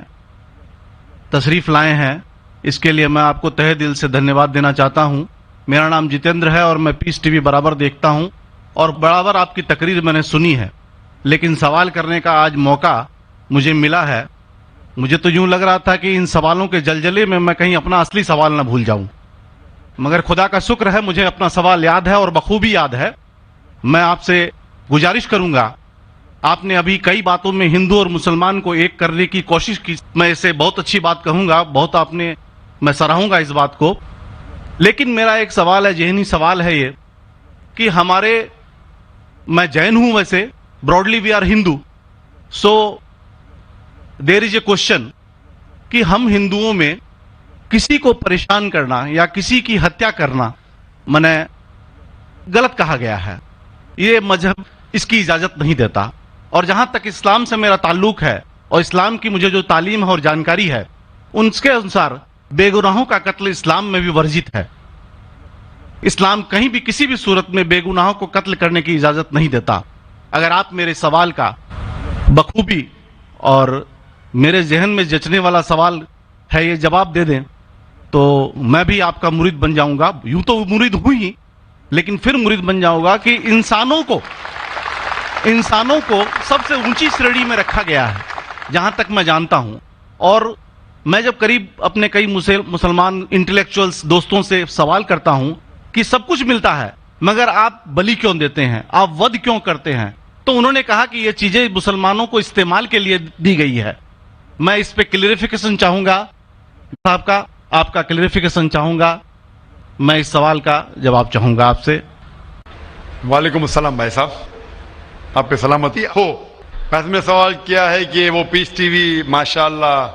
تشریف لائے ہیں, اس کے لیے میں آپ کو تہہ دل سے دھنیہ واد دینا چاہتا ہوں. میرا نام جتیندر ہے اور میں پیس ٹی وی برابر دیکھتا ہوں اور برابر آپ کی تقریر میں نے سنی ہے, لیکن سوال کرنے کا آج موقع مجھے ملا ہے. مجھے تو یوں لگ رہا تھا کہ ان سوالوں کے جلجلے میں کہیں اپنا اصلی سوال نہ بھول جاؤں, مگر خدا کا شکر ہے مجھے اپنا سوال یاد ہے اور بخوبی یاد ہے. میں آپ سے گزارش کروں گا, آپ نے ابھی کئی باتوں میں ہندو اور مسلمان کو ایک کرنے کی کوشش کی, میں اسے بہت اچھی بات کہوں گا, بہت آپ نے, میں سراہوں گا اس بات کو. لیکن میرا ایک سوال ہے, ذہنی سوال ہے یہ کہ ہمارے, میں جین ہوں ویسے, broadly we are Hindu, so there is a question کہ ہم ہندوؤں میں کسی کو پریشان کرنا یا کسی کی ہتیا کرنا میں غلط کہا گیا ہے. یہ مذہب اس کی اجازت نہیں دیتا, اور جہاں تک اسلام سے میرا تعلق ہے اور اسلام کی مجھے جو تعلیم ہے اور جانکاری ہے, ان کے انسار بے گناہوں کا قتل اسلام میں بھی ورجت ہے. اسلام کہیں بھی کسی بھی صورت میں بے گناہوں کو قتل کرنے کی اجازت نہیں دیتا. اگر آپ میرے سوال کا بخوبی اور میرے ذہن میں جچنے والا سوال ہے یہ جواب دے دیں تو میں بھی آپ کا مرید بن جاؤں گا. یوں تو مرید ہوں ہی, لیکن پھر مرید بن جاؤں گا کہ انسانوں کو سب سے اونچی شریڑی میں رکھا گیا ہے جہاں تک میں جانتا ہوں. اور میں جب قریب اپنے کئی مسلمان انٹلیکچوئلز دوستوں سے سوال کرتا ہوں کہ سب کچھ ملتا ہے مگر آپ بلی کیوں دیتے ہیں, آپ ود کیوں کرتے ہیں, تو انہوں نے کہا کہ یہ چیزیں مسلمانوں کو استعمال کے لیے دی گئی ہے. میں اس پہ کلیریفیکیشن چاہوں گا صاحب کا, آپ کا کلیریفیکیشن چاہوں گا. میں اس سوال کا جواب چاہوں گا آپ سے. وعلیکم السلام بھائی صاحب, آپ پہ سلامتی ہو. بس میں سوال کیا ہے کہ وہ پیس ٹی وی ماشاءاللہ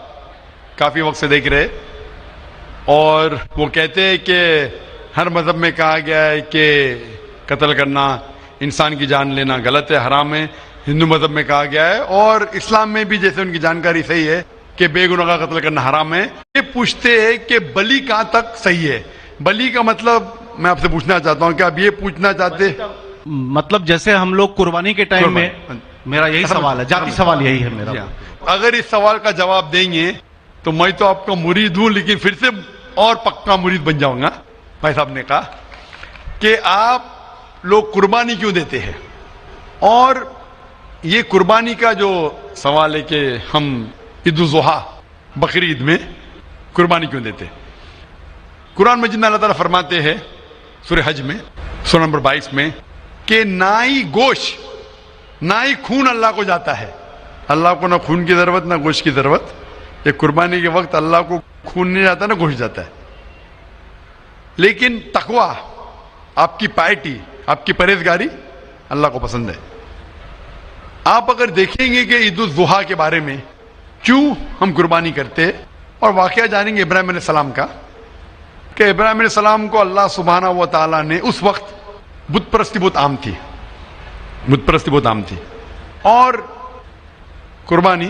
کافی وقت سے دیکھ رہے, اور وہ کہتے ہیں کہ ہر مذہب میں کہا گیا ہے کہ قتل کرنا, انسان کی جان لینا غلط ہے, حرام ہے. ہندو مذہب میں کہا گیا ہے اور اسلام میں بھی جیسے ان کی جانکاری صحیح ہے کہ بے گناہ کا قتل کرنا حرام ہے. یہ پوچھتے ہیں کہ بلی کہاں تک صحیح ہے. بلی کا مطلب میں آپ سے پوچھنا چاہتا ہوں کہ آپ یہ پوچھنا چاہتے, مطلب جیسے ہم لوگ قربانی کے ٹائم میں, میرا یہی سوال ہے, ذاتی سوال یہی ہے میرا. اگر اس سوال کا جواب دیں گے تو میں تو آپ کا مرید ہوں, لیکن پھر سے اور پکا مرید بن جاؤں گا. بھائی صاحب نے کہا کہ آپ لوگ قربانی کیوں دیتے ہیں, اور یہ قربانی کا جو سوال ہے کہ ہم عید الاضحیٰ بقرعید میں قربانی کیوں دیتے. قرآن مجید میں اللہ تعالیٰ فرماتے ہیں سورہ حج میں سورہ نمبر 22 میں کہ نہ ہی گوشت نہ ہی خون اللہ کو جاتا ہے. اللہ کو نہ خون کی ضرورت نہ گوشت کی ضرورت. یہ قربانی کے وقت اللہ کو خون نہیں جاتا نہ گوشت جاتا ہے, لیکن تقویٰ, آپ کی پائٹی, آپ کی پرہیزگاری اللہ کو پسند ہے. آپ اگر دیکھیں گے کہ عید الاضحیٰ کے بارے میں کیوں ہم قربانی کرتے, اور واقعہ جانیں گے ابراہیم علیہ السلام کا کہ ابراہیم علیہ السلام کو اللہ سبحانہ و تعالیٰ نے, اس وقت بت پرستی بہت عام تھی, اور قربانی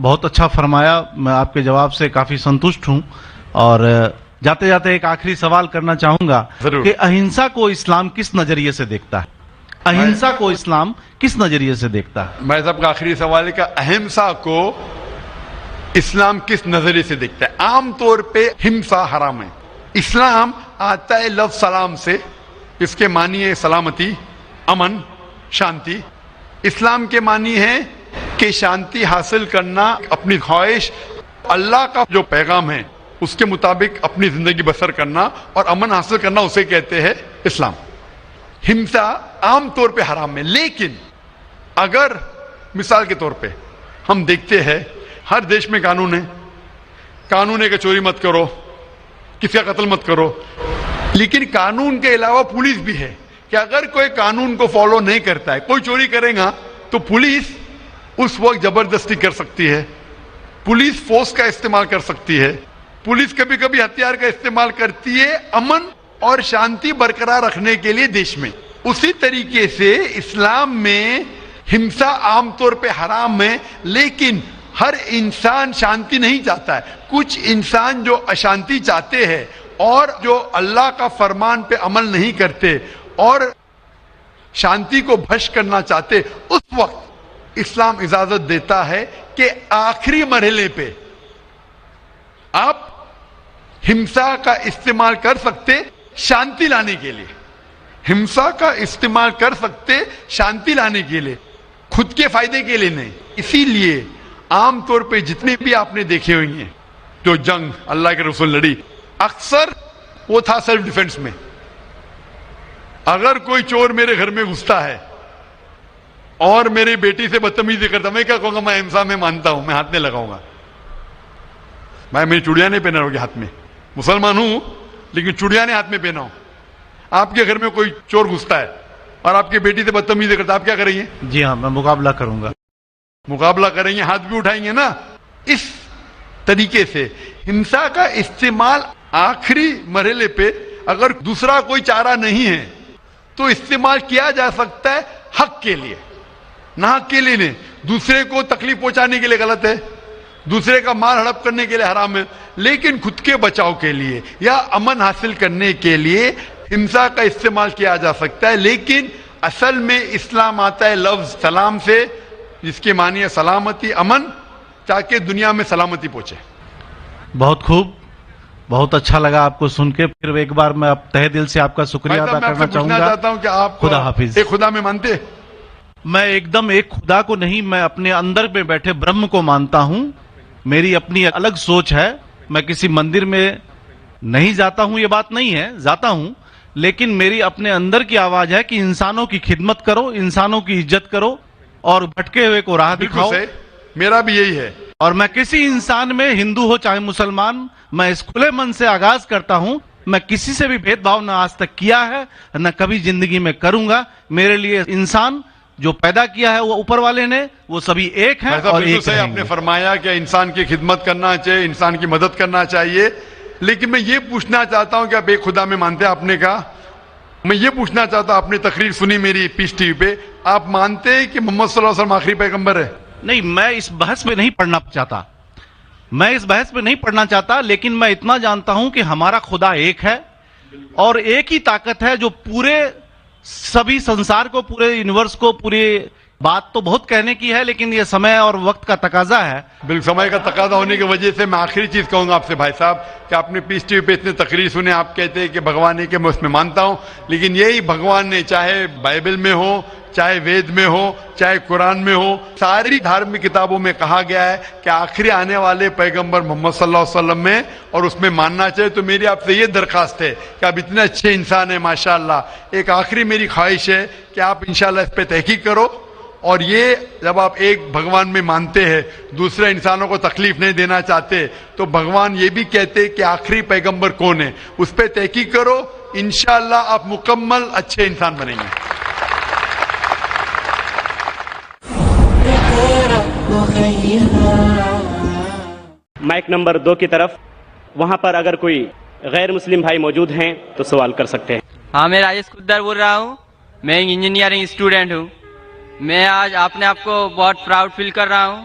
بہت اچھا فرمایا. میں آپ کے جواب سے کافی سنتشٹ ہوں. اور جاتے جاتے ایک آخری سوال کرنا چاہوں گا کہ اہنسا کو اسلام کس نظریے سے دیکھتا ہے؟ اہنسا کو اسلام کس نظریے سے دیکھتا ہے؟ میں صاحب کا آخری سوال ہے کہ اہمسا کو اسلام کس نظریے سے دیکھتا ہے؟ عام طور پہ ہمسا حرام ہے. اسلام آتا ہے لفظ سلام سے. اس کے معنی ہے سلامتی، امن، شانتی. اسلام کے معنی ہے کہ شانتی حاصل کرنا، اپنی خواہش، اللہ کا جو پیغام ہے اس کے مطابق اپنی زندگی بسر کرنا اور امن حاصل کرنا، اسے کہتے ہیں اسلام. ہمسا عام طور پہ حرام ہے. لیکن اگر مثال کے طور پہ ہم دیکھتے ہیں ہر دیش میں قانون ہے. قانون ہے کہ چوری مت کرو، کسی کا قتل مت کرو. لیکن قانون کے علاوہ پولیس بھی ہے کہ اگر کوئی قانون کو فالو نہیں کرتا ہے، کوئی چوری کرے گا تو پولیس اس وقت زبردستی کر سکتی ہے، پولیس فورس کا استعمال کر سکتی ہے، پولیس کبھی کبھی ہتھیار کا استعمال کرتی ہے امن اور شانتی برقرار رکھنے کے لیے دیش میں. اسی طریقے سے اسلام میں ہمسا عام طور پہ حرام ہے. لیکن ہر انسان شانتی نہیں چاہتا ہے. کچھ انسان جو اشانتی چاہتے ہیں اور جو اللہ کا فرمان پہ عمل نہیں کرتے اور شانتی کو بھش کرنا چاہتے، اس وقت اسلام اجازت دیتا ہے کہ آخری مرحلے پہ آپ ہمسا کا استعمال کر سکتے شانتی لانے کے لیے. ہمسا کا استعمال کر سکتے شانتی لانے کے لیے، خود کے فائدے کے لیے نہیں. اسی لیے عام طور پہ جتنے بھی آپ نے دیکھے ہوئے ہیں جو جنگ اللہ کے رسول لڑی، اکثر وہ تھا سیلف ڈیفنس میں. اگر کوئی چور میرے گھر میں گھستا ہے اور میری بیٹی سے بدتمیزی کرتا، میں کیا کہوں گا؟ میں ہمسا میں مانتا ہوں، میں ہاتھ نہیں لگاؤں گا. میں میری چوڑیاں نہیں پہنا ہوگی ہاتھ میں. مسلمان ہوں لیکن چوڑیاں نہیں ہاتھ میں پہنا ہوں. آپ کے گھر میں کوئی چور گھستا ہے اور آپ کی بیٹی سے بدتمیزی کرتا، آپ کیا کریں گے؟ جی ہاں، میں مقابلہ کروں گا. مقابلہ کریں گے، ہاتھ بھی اٹھائیں گے نا. اس طریقے سے ہمسا کا استعمال آخری مرحلے پہ اگر دوسرا کوئی چارہ نہیں ہے تو استعمال کیا جا سکتا ہے حق کے لیے، نہ حق کے لیے نہیں. دوسرے کو تکلیف پہنچانے کے لیے غلط ہے، دوسرے کا مال ہڑپ کرنے کے لیے حرام ہے. لیکن خود کے بچاؤ کے لیے یا امن حاصل کرنے کے لیے ہمسا کا استعمال کیا جا سکتا ہے. لیکن اصل میں اسلام آتا ہے لفظ سلام سے، جس کے معنی ہے سلامتی، امن، تاکہ دنیا میں سلامتی پہنچے. بہت خوب، بہت اچھا لگا آپ کو سن کے. پھر ایک بار میں تہ دل سے آپ کا شکریہ ادا کرنا چاہوں گا. چاہتا ہوں کہ آپ خدا حافظ. ایک خدا میں مانتے؟ میں ایک دم ایک خدا کو نہیں، میں اپنے اندر میں بیٹھے برہم کو مانتا ہوں. میری اپنی الگ سوچ ہے. میں کسی مندر میں نہیں جاتا ہوں، یہ بات نہیں ہے، جاتا ہوں، لیکن میری اپنے اندر کی آواز ہے کہ انسانوں کی خدمت کرو، انسانوں کی عزت کرو اور بھٹکے ہوئے کو راہ دکھاؤ. میرا بھی یہی ہے. اور میں کسی انسان میں، ہندو ہو چاہے مسلمان، میں اس کھلے من سے آغاز کرتا ہوں. میں کسی سے بھی بھید بھاؤ نہ آج تک کیا ہے، نہ کبھی زندگی میں کروں گا. میرے لیے انسان جو پیدا کیا ہے وہ اوپر والے نے، وہ سبھی ایک ہیں اور ایک رہیں گے. آپ نے فرمایا کہ انسان کی خدمت کرنا چاہیے، انسان کی مدد کرنا چاہیے. لیکن میں یہ پوچھنا چاہتا ہوں کہ آپ ایک خدا میں مانتے ہیں، آپ نے کہا. میں یہ پوچھنا چاہتا ہوں، آپ نے تقریر سنی میری پیس ٹی وی پہ، آپ مانتے ہیں کہ محمد صلی اللہ علیہ وسلم آخری پیغمبر ہے؟ نہیں، میں اس بحث میں نہیں پڑھنا چاہتا، میں اس بحث میں نہیں پڑھنا چاہتا. لیکن میں اتنا جانتا ہوں کہ ہمارا خدا ایک ہے اور ایک ہی طاقت ہے جو پورے سبھی سنسار کو، پورے یونیورس کو، پوری بات تو بہت کہنے کی ہے لیکن یہ سمے اور وقت کا تقاضا ہے. بالکل سمے کا تقاضا ہونے کی وجہ سے میں آخری چیز کہوں گا آپ سے بھائی صاحب کہ آپ نے پیس ٹی وی پہ اتنے تقریر سنے، آپ کہتے ہیں کہ بھگوان ہے، کہ میں اس میں مانتا ہوں. لیکن یہی بھگوان نے چاہے بائبل میں ہو، چاہے وید میں ہو، چاہے قرآن میں ہو، ساری دھارمک کتابوں میں کہا گیا ہے کہ آخری آنے والے پیغمبر محمد صلی اللہ علیہ وسلم میں، اور اس میں ماننا چاہیے. تو میری آپ سے یہ درخواست ہے کہ آپ اتنے اچھے انسان ہیں ماشاءاللہ، ایک آخری میری خواہش ہے کہ آپ انشاءاللہ اس پہ تحقیق کرو. اور یہ جب آپ ایک بھگوان میں مانتے ہیں، دوسرے انسانوں کو تکلیف نہیں دینا چاہتے، تو بھگوان یہ بھی کہتے کہ آخری پیغمبر کون ہے، اس پہ تحقیق کرو. انشاءاللہ آپ مکمل اچھے انسان بنیں گے. مائک نمبر 2 کی طرف، وہاں پر اگر کوئی غیر مسلم بھائی موجود ہیں تو سوال کر سکتے ہیں. ہاں، میں راجیش کدر بول رہا ہوں. میں ایک انجینئرنگ اسٹوڈنٹ ہوں. میں آج اپنے آپ کو بہت پراؤڈ فیل کر رہا ہوں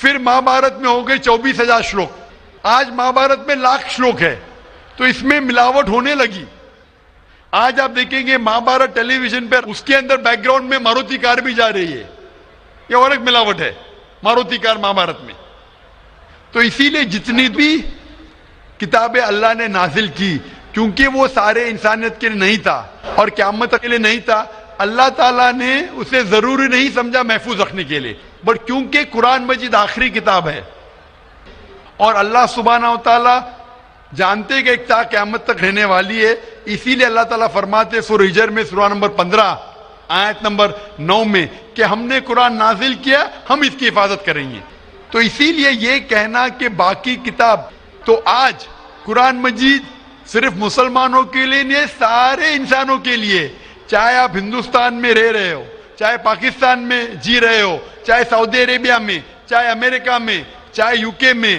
پھر مہابھارت میں ہو گئے 24,000 شلوک, آج مہابھارت میں 1,00,000 شلوک ہے, تو اس میں ملاوٹ ہونے لگی. آج آپ دیکھیں گے مہابھارت ٹیلی ویژن پر, اس کے اندر بیک گراؤنڈ میں ماروتی کار بھی جا رہی ہے, یہ اور ایک ملاوٹ ہے ماروتی کار مہابھارت میں. تو اسی لیے جتنی بھی کتابیں اللہ نے نازل کی, کیونکہ وہ سارے انسانیت کے لیے نہیں تھا اور قیامت کے لیے نہیں تھا, اللہ تعالیٰ نے اسے ضروری نہیں سمجھا محفوظ رکھنے کے لیے, بٹ کیونکہ قرآن مجید آخری کتاب ہے اور اللہ سبحانہ و تعالیٰ جانتے کہ ایک تا قیامت تک رہنے والی ہے, اسی لیے اللہ تعالیٰ فرماتے سورہ ہجر میں سورہ نمبر 15 آیت نمبر 9 میں کہ ہم نے قرآن نازل کیا, ہم اس کی حفاظت کریں گے. تو اسی لیے یہ کہنا کہ باقی کتاب, تو آج قرآن مجید صرف مسلمانوں کے لیے نہیں, سارے انسانوں کے لیے, چاہے آپ ہندوستان میں رہ رہے ہو, چاہے پاکستان میں جی رہے ہو, چاہے سعودی عربیہ میں, چاہے امریکہ میں, چاہے UK میں,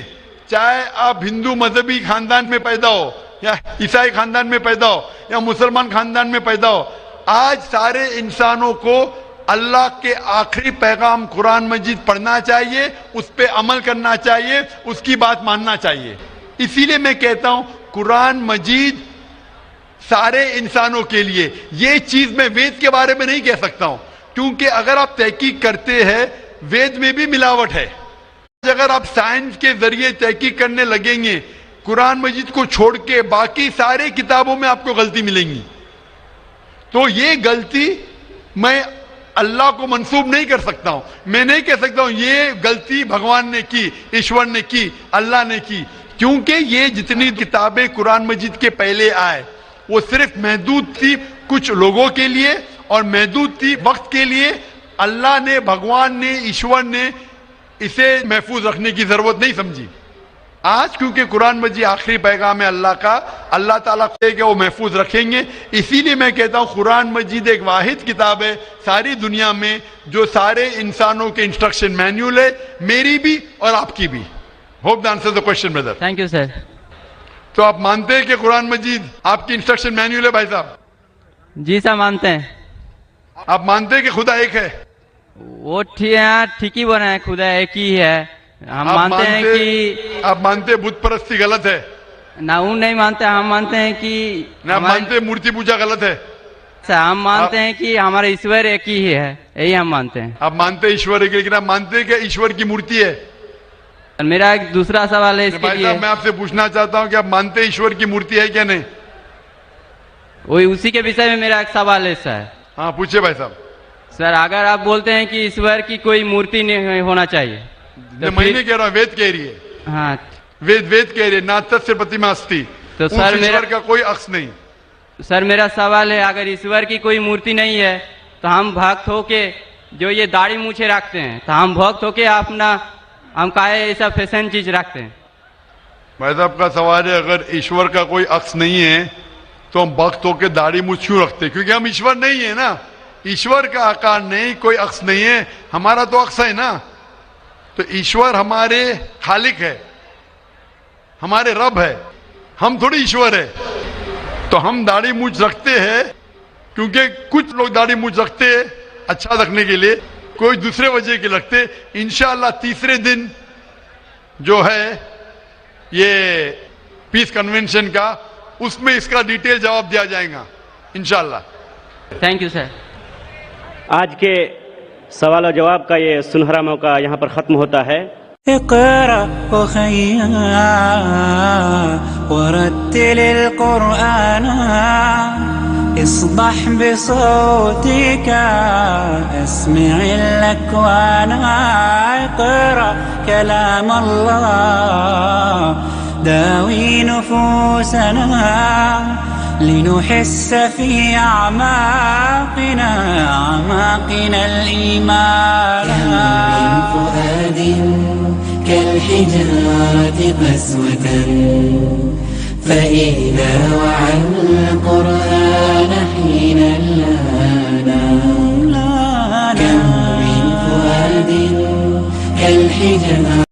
چاہے آپ ہندو مذہبی خاندان میں پیدا ہو یا عیسائی خاندان میں پیدا ہو یا مسلمان خاندان میں پیدا ہو, آج سارے انسانوں کو اللہ کے آخری پیغام قرآن مجید پڑھنا چاہیے, اس پہ عمل کرنا چاہیے, اس کی بات ماننا چاہیے. اسی لیے میں کہتا ہوں قرآن مجید سارے انسانوں کے لیے. یہ چیز میں وید کے بارے میں نہیں کہہ سکتا ہوں, کیونکہ اگر آپ تحقیق کرتے ہیں وید میں بھی ملاوٹ ہے. اگر آپ سائنس کے ذریعے تحقیق کرنے لگیں گے قرآن مجید کو چھوڑ کے, باقی سارے کتابوں میں آپ کو غلطی ملیں گی. تو یہ غلطی میں اللہ کو منسوب نہیں کر سکتا ہوں, میں نہیں کہہ سکتا ہوں یہ غلطی بھگوان نے کی, ایشور نے کی, اللہ نے کی, کیونکہ یہ جتنی کتابیں قرآن مجید کے پہلے آئے وہ صرف محدود تھی کچھ لوگوں کے لیے اور محدود تھی وقت کے لیے. اللہ نے, بھگوان نے, ایشور نے اسے محفوظ رکھنے کی ضرورت نہیں سمجھی. آج کیونکہ قرآن مجید آخری پیغام ہے اللہ کا, اللہ تعالیٰ کہ وہ محفوظ رکھیں گے. اسی لیے میں کہتا ہوں قرآن مجید ایک واحد کتاب ہے ساری دنیا میں جو سارے انسانوں کے انسٹرکشن مینیول ہے, میری بھی اور آپ کی بھی. Hope the answer the question Brother. Thank you sir. تو آپ مانتے ہیں کہ قرآن مجید آپ کی انسٹرکشن مینیول ہے بھائی صاحب؟ جی سر مانتے ہیں. آپ مانتے ہیں کہ خدا ایک ہے؟ وہ ٹھیک ہی بنا ہے, خدا ایک ہی ہے. ہم مانتے ہیں کہ آپ مانتے بت پرستی غلط ہے؟ نہ وہ نہیں مانتے, ہم مانتے ہیں کہ نہ مانتے مورتی پوجا غلط ہے؟ ہم مانتے ہیں کہ ہمارا ایشور ایک ہی ہے, یہی ہم مانتے ہیں. آپ مانتے ایشور ایک, لیکن آپ مانتے ہیں کہ ایشور کی مورتی ہے؟ میرا ایک دوسرا سوال ہے اس کے بھائی لیے. صاحب میں آپ سے پوچھنا چاہتا ہوں کہ آپ مانتے ایشور کی مورتی ہے کیا نہیں؟ وہی اسی کے وشے میں میرا ایک سوال ہے سر. ہاں پوچھے بھائی صاحب. سر اگر آپ بولتے ہیں کہ ایشور کی کوئی مورتی نہیں ہونا چاہیے, میں نہیں کہہ رہا ہوں, وید کہہ رہی ہے. ہاں وید کہہ رہی ہے, ناتس پرتیما استی, تو سر ایشور کا کوئی عکس نہیں. سر میرا سوال ہے, اگر ایشور کی کوئی مورتی نہیں ہے تو ہم بھکت ہو کے جو یہ داڑھی مونچھے رکھتے ہیں, تو ہم بھکت ہو کے اپنا ہم کہے ایسا فیشن چیز رکھتے ہیں. بھائی صاحب کا سوال ہے اگر ایشور کا کوئی عکس نہیں ہے تو ہم بھکت ہو کے داڑھی مونچھ کیوں رکھتے؟ کیونکہ ہم ایشور نہیں ہے نا, ایشور کا آکار نہیں, کوئی عکس نہیں ہے, ہمارا تو عکس ہے نا. تو ایشور ہمارے خالق ہے, ہمارے رب ہے, ہم تھوڑی ایشور ہے. تو ہم داڑھی مونچھ رکھتے ہیں کیونکہ کچھ لوگ داڑھی مونچھ رکھتے ہیں اچھا رکھنے کے لیے, کوئی دوسرے وجہ کے لگتے. انشاءاللہ تیسرے دن جو ہے یہ پیس کنونشن کا, اس میں اس کا ڈیٹیل جواب دیا جائے گا انشاءاللہ. Thank you sir. آج کے سوال و جواب کا یہ سنہرا موقع یہاں پر ختم ہوتا ہے. اقرأ أخيا ورتل القرآن اصبح بصوتك اسمع الأكوان. اقرأ كلام الله داوي نفوسنا لنحس في أعماقنا الإيمان. كم من فؤاد كالحجارة قسوة فإذا وعى القرآن حين لانا. كم من فؤاد كالحجارة